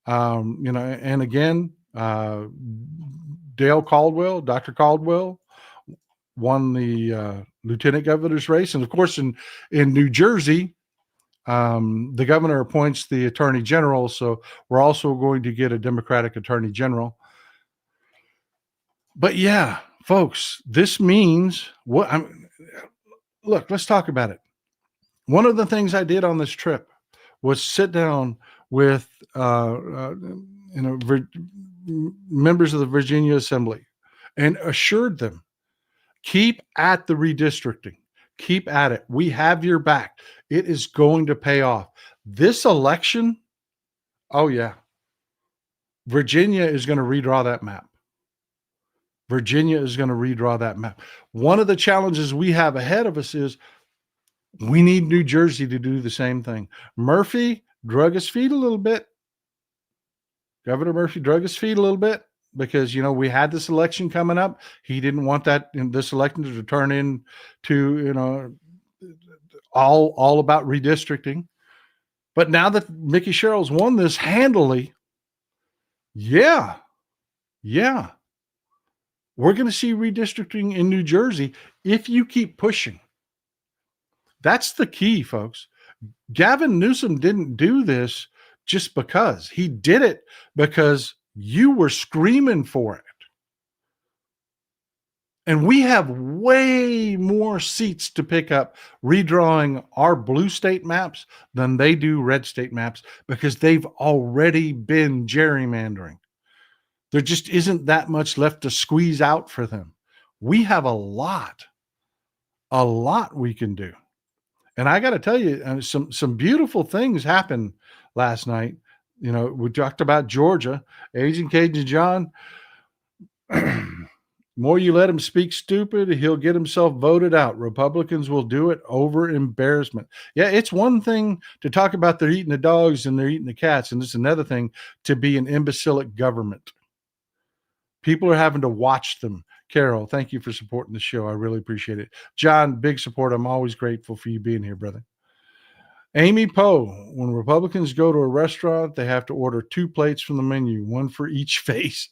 And again, Dr. Caldwell won the lieutenant governor's race. And of course, in New Jersey, the governor appoints the attorney general. So we're also going to get a Democratic attorney general. But yeah, folks, this means look, let's talk about it. One of the things I did on this trip was sit down with members of the Virginia Assembly and assured them, keep at the redistricting. Keep at it. We have your back. It is going to pay off. This election, oh yeah, Virginia is going to redraw that map. Virginia is going to redraw that map. One of the challenges we have ahead of us is we need New Jersey to do the same thing. Murphy drug his feet a little bit. Governor Murphy drug his feet a little bit because, we had this election coming up. He didn't want this election to turn into, all about redistricting. But now that Mickey Sherrill's won this handily, yeah, we're going to see redistricting in New Jersey if you keep pushing. That's the key, folks. Gavin Newsom didn't do this just because. He did it because you were screaming for it. And we have way more seats to pick up redrawing our blue state maps than they do red state maps because they've already been gerrymandering. There just isn't that much left to squeeze out for them. We have a lot we can do. And I got to tell you, some beautiful things happened last night. We talked about Georgia, Agent Cajun John. More you let him speak stupid, he'll get himself voted out. Republicans will do it over embarrassment. Yeah, it's one thing to talk about they're eating the dogs and they're eating the cats, and it's another thing to be an imbecilic government. People are having to watch them. Carol, thank you for supporting the show. I really appreciate it. John, big support. I'm always grateful for you being here, brother. Amy Poe, when Republicans go to a restaurant, they have to order 2 plates from the menu, 1 for each face.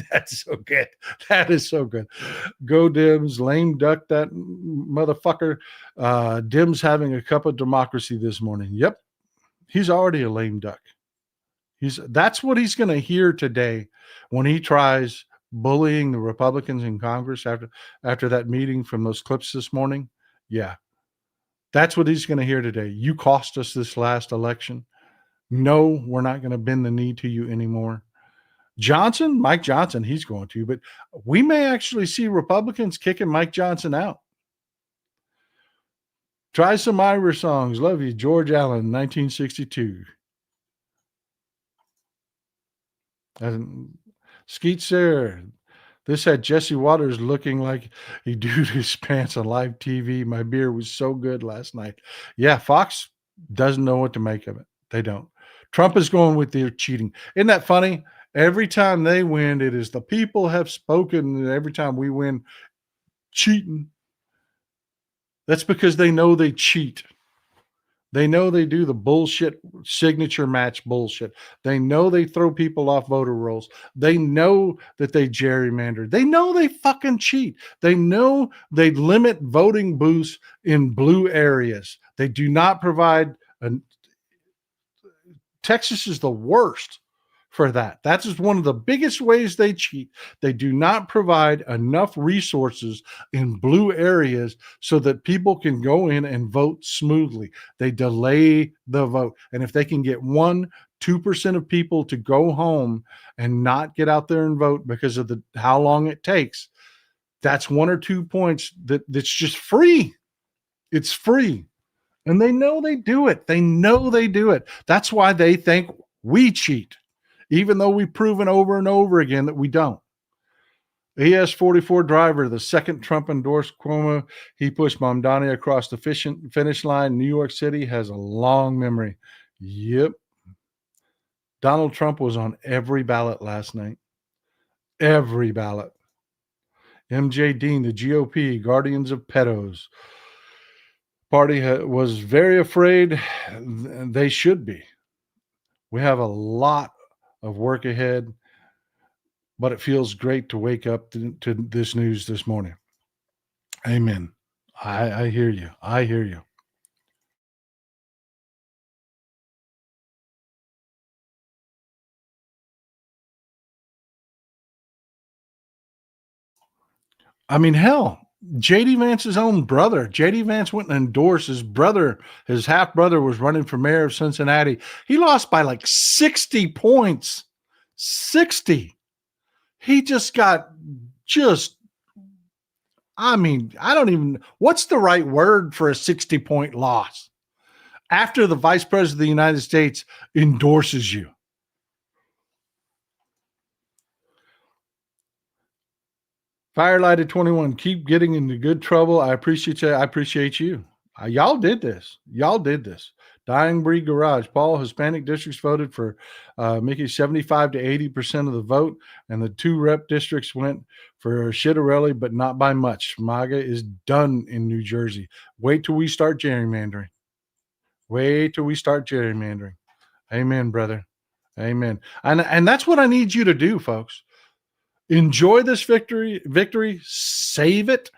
That's so good. That is so good. Go Dims, lame duck that motherfucker. Dims having a cup of democracy this morning. Yep, he's already a lame duck. That's what he's going to hear today when he tries bullying the Republicans in Congress after that meeting from those clips this morning. Yeah. That's what he's going to hear today. You cost us this last election. No, we're not going to bend the knee to you anymore. Mike Johnson, he's going to, but we may actually see Republicans kicking Mike Johnson out. Try some Irish songs. Love you, George Allen, 1962. Skeet Sarah. This had Jesse Waters looking like he dooed his pants on live TV. My beer was so good last night. Yeah, Fox doesn't know what to make of it. They don't. Trump is going with their cheating. Isn't that funny? Every time they win, it is the people have spoken. And every time we win, cheating. That's because they know they cheat. They know they do the bullshit signature match bullshit. They know they throw people off voter rolls. They know that they gerrymander. They know they fucking cheat. They know they limit voting booths in blue areas. They do not provide. Texas is the worst for that. That is one of the biggest ways they cheat. They do not provide enough resources in blue areas so that people can go in and vote smoothly. They delay the vote. And if they can get 2% of people to go home and not get out there and vote because of how long it takes, that's 1 or 2 points that's just free. It's free. And they know they do it. They know they do it. That's why they think we cheat, even though we've proven over and over again that we don't. ES44 driver, the second Trump endorsed Cuomo. He pushed Mamdani across the finish line. New York City has a long memory. Yep. Donald Trump was on every ballot last night. Every ballot. MJ Dean, the GOP, Guardians of Pedos. Party was very afraid. They should be. We have a lot of work ahead, but it feels great to wake up to this news this morning. Amen. I hear you. I hear you. I mean, hell, JD Vance's own brother. JD Vance went and endorsed his brother. His half brother was running for mayor of Cincinnati. He lost by like 60 points. 60. He just got I mean, I don't even, what's the right word for a 60-point loss? After the vice president of the United States endorses you. Firelight at 21, keep getting into good trouble. I appreciate you. I appreciate you. Y'all did this. Y'all did this. Dying Breed Garage. Paul, Hispanic districts voted for Mickey 75 to 80% of the vote, and the 2 rep districts went for Shitterelli, but not by much. MAGA is done in New Jersey. Wait till we start gerrymandering. Wait till we start gerrymandering. Amen, brother. Amen. And that's what I need you to do, folks. Enjoy this victory. Save it.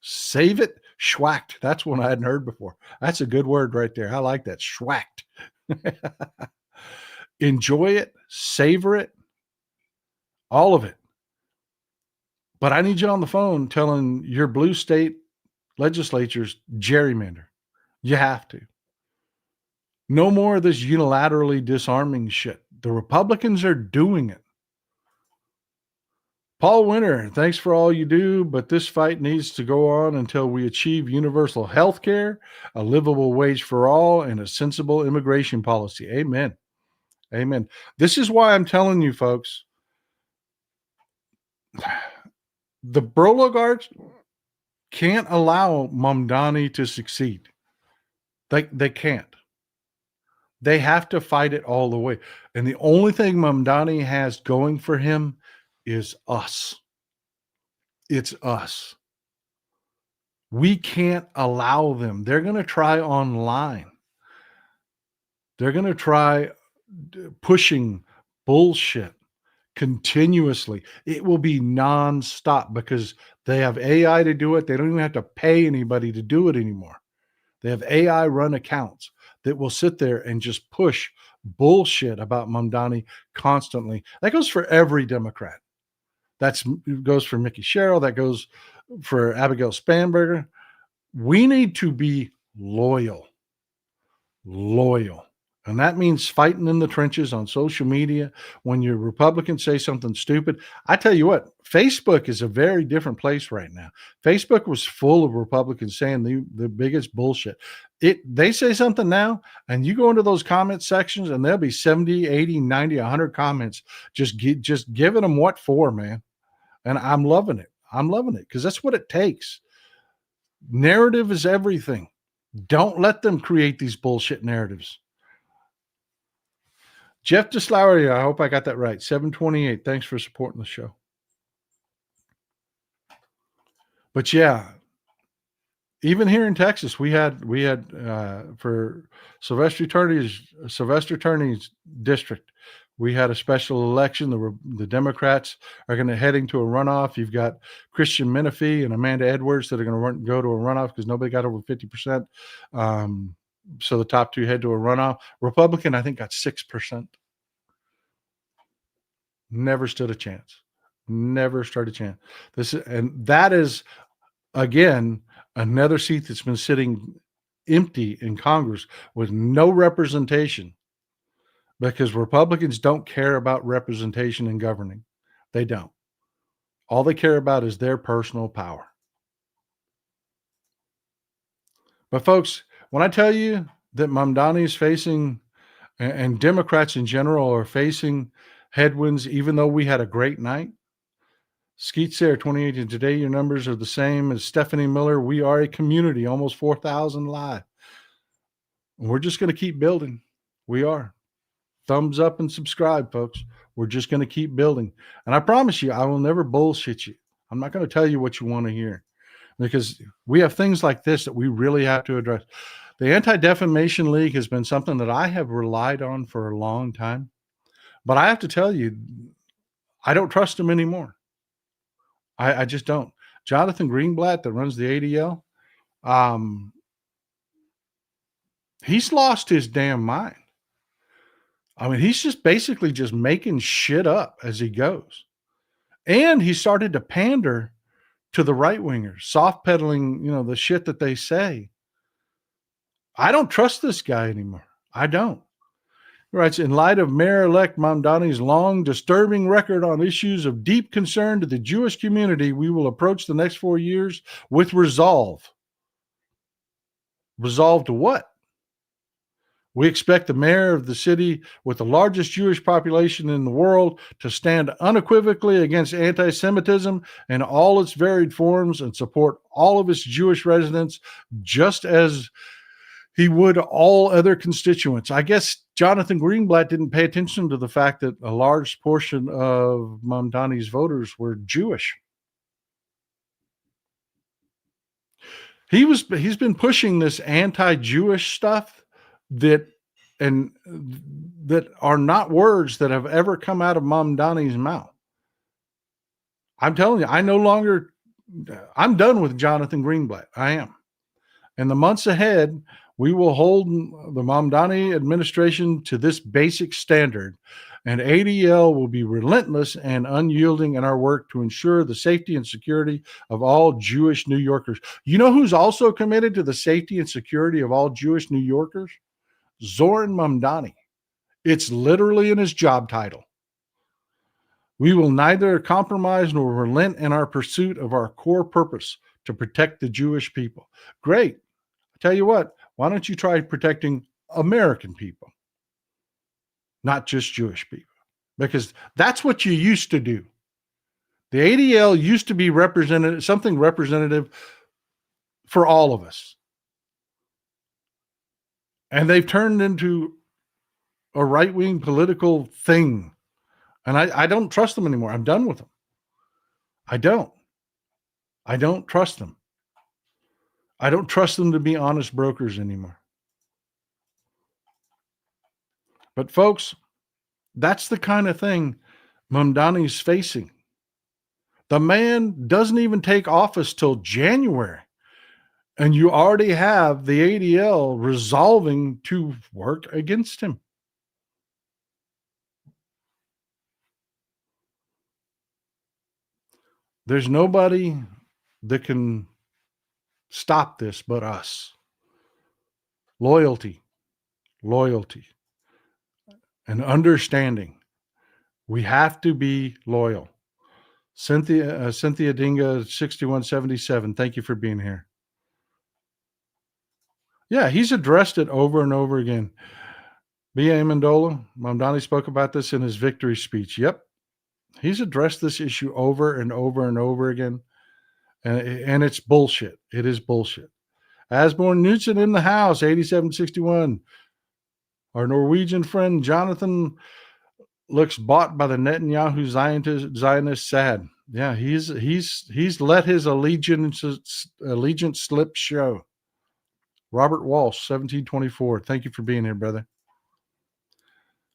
Save it. Schwacked. That's one I hadn't heard before. That's a good word right there. I like that. Schwacked. Enjoy it. Savor it. All of it. But I need you on the phone telling your blue state legislatures gerrymander. You have to. No more of this unilaterally disarming shit. The Republicans are doing it. Paul Winter, thanks for all you do, but this fight needs to go on until we achieve universal health care, a livable wage for all, and a sensible immigration policy. Amen. Amen. This is why I'm telling you, folks, the Broligarchs can't allow Mamdani to succeed. They can't. They have to fight it all the way. And the only thing Mamdani has going for him is us. It's us. We can't allow them. They're going to try online. They're going to try pushing bullshit continuously. It will be nonstop because they have AI to do it. They don't even have to pay anybody to do it anymore. They have AI run accounts that will sit there and just push bullshit about Mamdani constantly. That goes for every Democrat. That goes for Mickey Sherrill. That goes for Abigail Spanberger. We need to be loyal. And that means fighting in the trenches on social media. When your Republicans say something stupid, I tell you what, Facebook is a very different place right now. Facebook was full of Republicans saying the biggest bullshit. They say something now, and you go into those comment sections, and there'll be 70, 80, 90, 100 comments just giving them what for, man. And I'm loving it. I'm loving it because that's what it takes. Narrative is everything. Don't let them create these bullshit narratives. Jeff DeSlauria, I hope I got that right. 728. Thanks for supporting the show. But yeah, even here in Texas, we had for Sylvester Attorney's district, we had a special election. The Democrats are going to heading to a runoff. You've got Christian Menifee and Amanda Edwards that are going to go to a runoff because nobody got over 50%. So the top two head to a runoff. Republican, I think, got 6%. Never stood a chance. Never stood a chance. That is, again, another seat that's been sitting empty in Congress with no representation because Republicans don't care about representation in governing. They don't. All they care about is their personal power. But folks, when I tell you that Mamdani is facing, and Democrats in general are facing headwinds, even though we had a great night, Skeet Sayre, 28, and today your numbers are the same as Stephanie Miller. We are a community, almost 4,000 live. And we're just going to keep building. We are. Thumbs up and subscribe, folks. We're just going to keep building. And I promise you, I will never bullshit you. I'm not going to tell you what you want to hear, because we have things like this that we really have to address. The Anti-Defamation League has been something that I have relied on for a long time. But I have to tell you, I don't trust them anymore. I just don't. Jonathan Greenblatt, that runs the ADL, he's lost his damn mind. I mean, he's just basically just making shit up as he goes. And he started to pander to the right wingers, soft pedaling, the shit that they say. I don't trust this guy anymore. I don't. He writes, in light of Mayor-elect Mamdani's long, disturbing record on issues of deep concern to the Jewish community, we will approach the next 4 years with resolve. Resolve to what? We expect the mayor of the city with the largest Jewish population in the world to stand unequivocally against anti-Semitism in all its varied forms and support all of its Jewish residents, just as he would all other constituents. I guess Jonathan Greenblatt didn't pay attention to the fact that a large portion of Mamdani's voters were Jewish. He's been pushing this anti-Jewish stuff that are not words that have ever come out of Mamdani's mouth. I'm telling you, I'm done with Jonathan Greenblatt. I am. In the months ahead, we will hold the Mamdani administration to this basic standard, and ADL will be relentless and unyielding in our work to ensure the safety and security of all Jewish New Yorkers. You know who's also committed to the safety and security of all Jewish New Yorkers? Zoran Mamdani. It's literally in his job title. We will neither compromise nor relent in our pursuit of our core purpose to protect the Jewish people. Great. I tell you what, why don't you try protecting American people, not just Jewish people? Because that's what you used to do. The ADL used to be something representative for all of us. And they've turned into a right-wing political thing. And I don't trust them anymore. I'm done with them. I don't trust them. I don't trust them to be honest brokers anymore. But folks, that's the kind of thing Mamdani's facing. The man doesn't even take office till January. And you already have the ADL resolving to work against him. There's nobody that can stop this but us. Loyalty, and understanding. We have to be loyal. Cynthia Dinga, 6177, thank you for being here. Yeah, he's addressed it over and over again. B.A. Amendola, Mamdani spoke about this in his victory speech. Yep. He's addressed this issue over and over and over again. And it's bullshit. It is bullshit. Asborn Knudsen in the house, 8761. Our Norwegian friend Jonathan looks bought by the Netanyahu Zionist sad. Yeah, he's let his allegiance slip show. Robert Walsh, 1724. Thank you for being here, brother.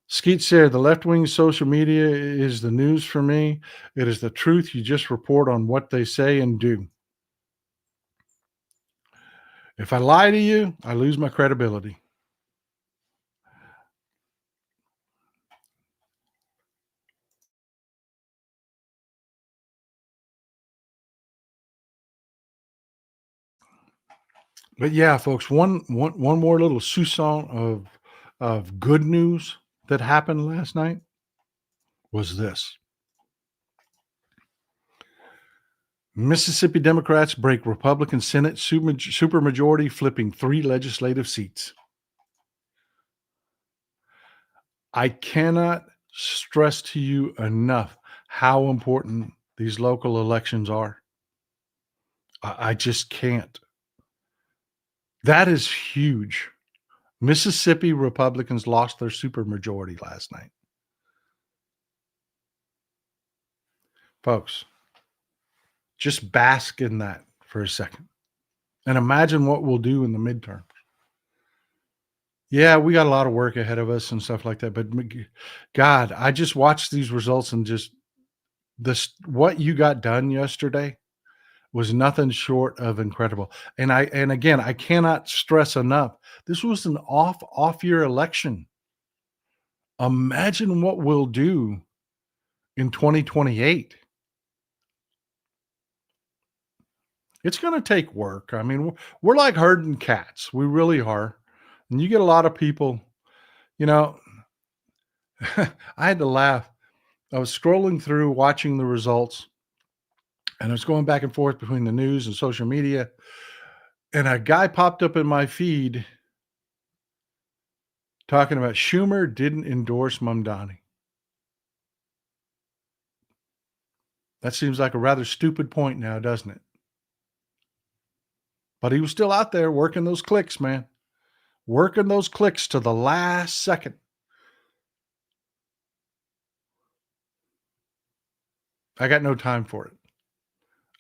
Skeet Sayre, the left-wing social media is the news for me. It is the truth. You just report on what they say and do. If I lie to you, I lose my credibility. But yeah, folks, one more little soupçon of good news that happened last night was this. Mississippi Democrats break Republican Senate supermajority, flipping 3 legislative seats. I cannot stress to you enough how important these local elections are. I just can't. That is huge. Mississippi Republicans lost their supermajority last night. Folks, just bask in that for a second and imagine what we'll do in the midterms. Yeah, we got a lot of work ahead of us and stuff like that. But God, I just watched these results and just what you got done yesterday was nothing short of incredible. And again, I cannot stress enough. This was an off year election. Imagine what we'll do in 2028. It's going to take work. I mean, we're like herding cats. We really are. And you get a lot of people, you know, I had to laugh. I was scrolling through watching the results, and I was going back and forth between the news and social media. And a guy popped up in my feed talking about Schumer didn't endorse Mamdani. That seems like a rather stupid point now, doesn't it? But he was still out there working those clicks, man. Working those clicks to the last second. I got no time for it.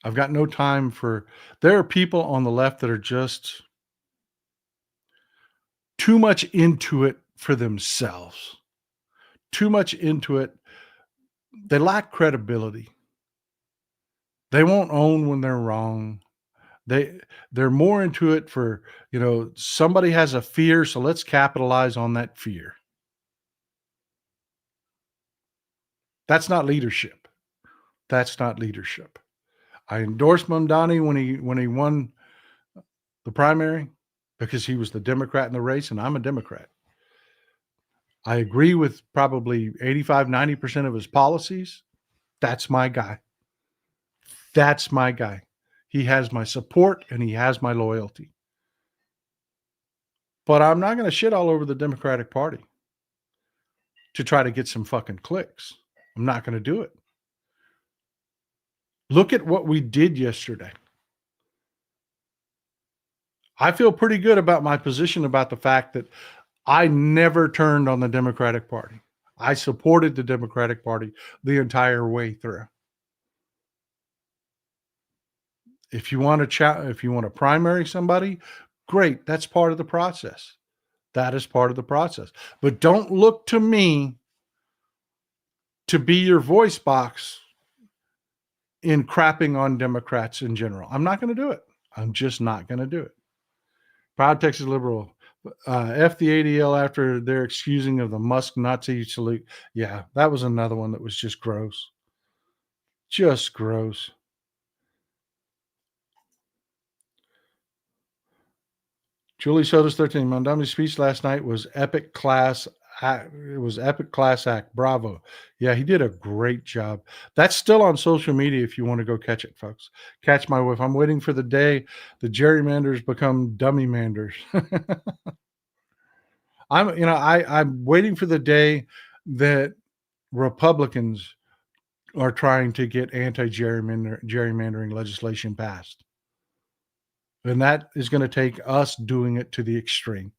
I've got no time for. There are people on the left that are just too much into it for themselves. Too much into it. They lack credibility. They won't own when they're wrong. They're more into it for, somebody has a fear, so let's capitalize on that fear. That's not leadership. That's not leadership. I endorsed Mamdani when he won the primary because he was the Democrat in the race, and I'm a Democrat. I agree with probably 85, 90% of his policies. That's my guy. That's my guy. He has my support and he has my loyalty. But I'm not going to shit all over the Democratic Party to try to get some fucking clicks. I'm not going to do it. Look at what we did yesterday. I feel pretty good about my position about the fact that I never turned on the Democratic Party. I supported the Democratic Party the entire way through. If you want to primary somebody, great. That's part of the process. That is part of the process. But don't look to me to be your voice box in crapping on Democrats in general. I'm not going to do it. I'm just not going to do it. Proud Texas liberal. F the ADL after their excusing of the Musk Nazi salute. Yeah, that was another one that was just gross. Just gross. Julie Sodas 13. Mamdani's speech last night was epic class. It was epic class act. Bravo. Yeah, he did a great job. That's still on social media if you want to go catch it, folks. Catch my whiff. I'm waiting for the day the gerrymanders become dummy manders. I'm waiting for the day that Republicans are trying to get anti-gerrymandering legislation passed. And that is going to take us doing it to the extreme.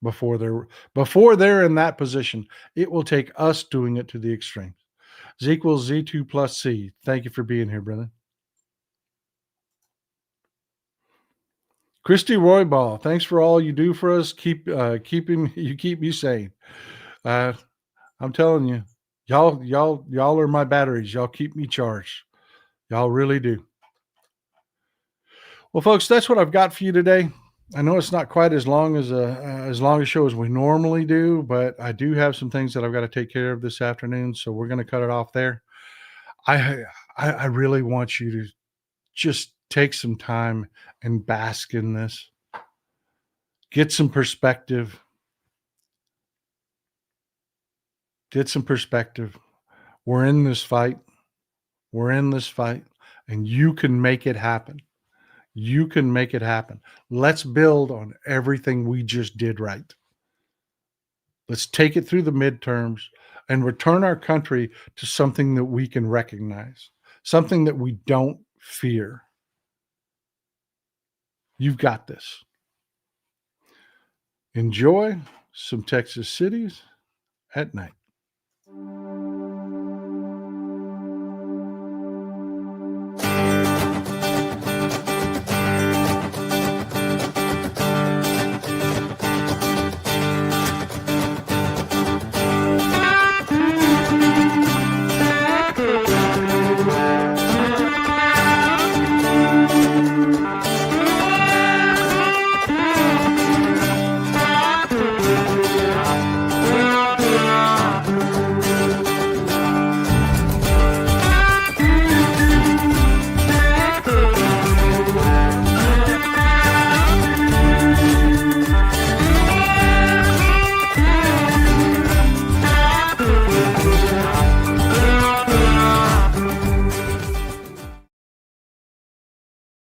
Before they're in that position, it will take us doing it to the extreme. Z equals Z2 plus C. Thank you for being here, brother. Christy Royball, thanks for all you do for us. Keep me sane. I'm telling you, y'all are my batteries. Y'all keep me charged. Y'all really do. Well, folks, that's what I've got for you today. I know it's not quite as long a show as we normally do, but I do have some things that I've got to take care of this afternoon, so we're going to cut it off there. I really want you to just take some time and bask in this. Get some perspective. Get some perspective. We're in this fight. We're in this fight, and you can make it happen. You can make it happen. Let's build on everything we just did right. Let's take it through the midterms and return our country to something that we can recognize, something that we don't fear. You've got this. Enjoy some Texas cities at night.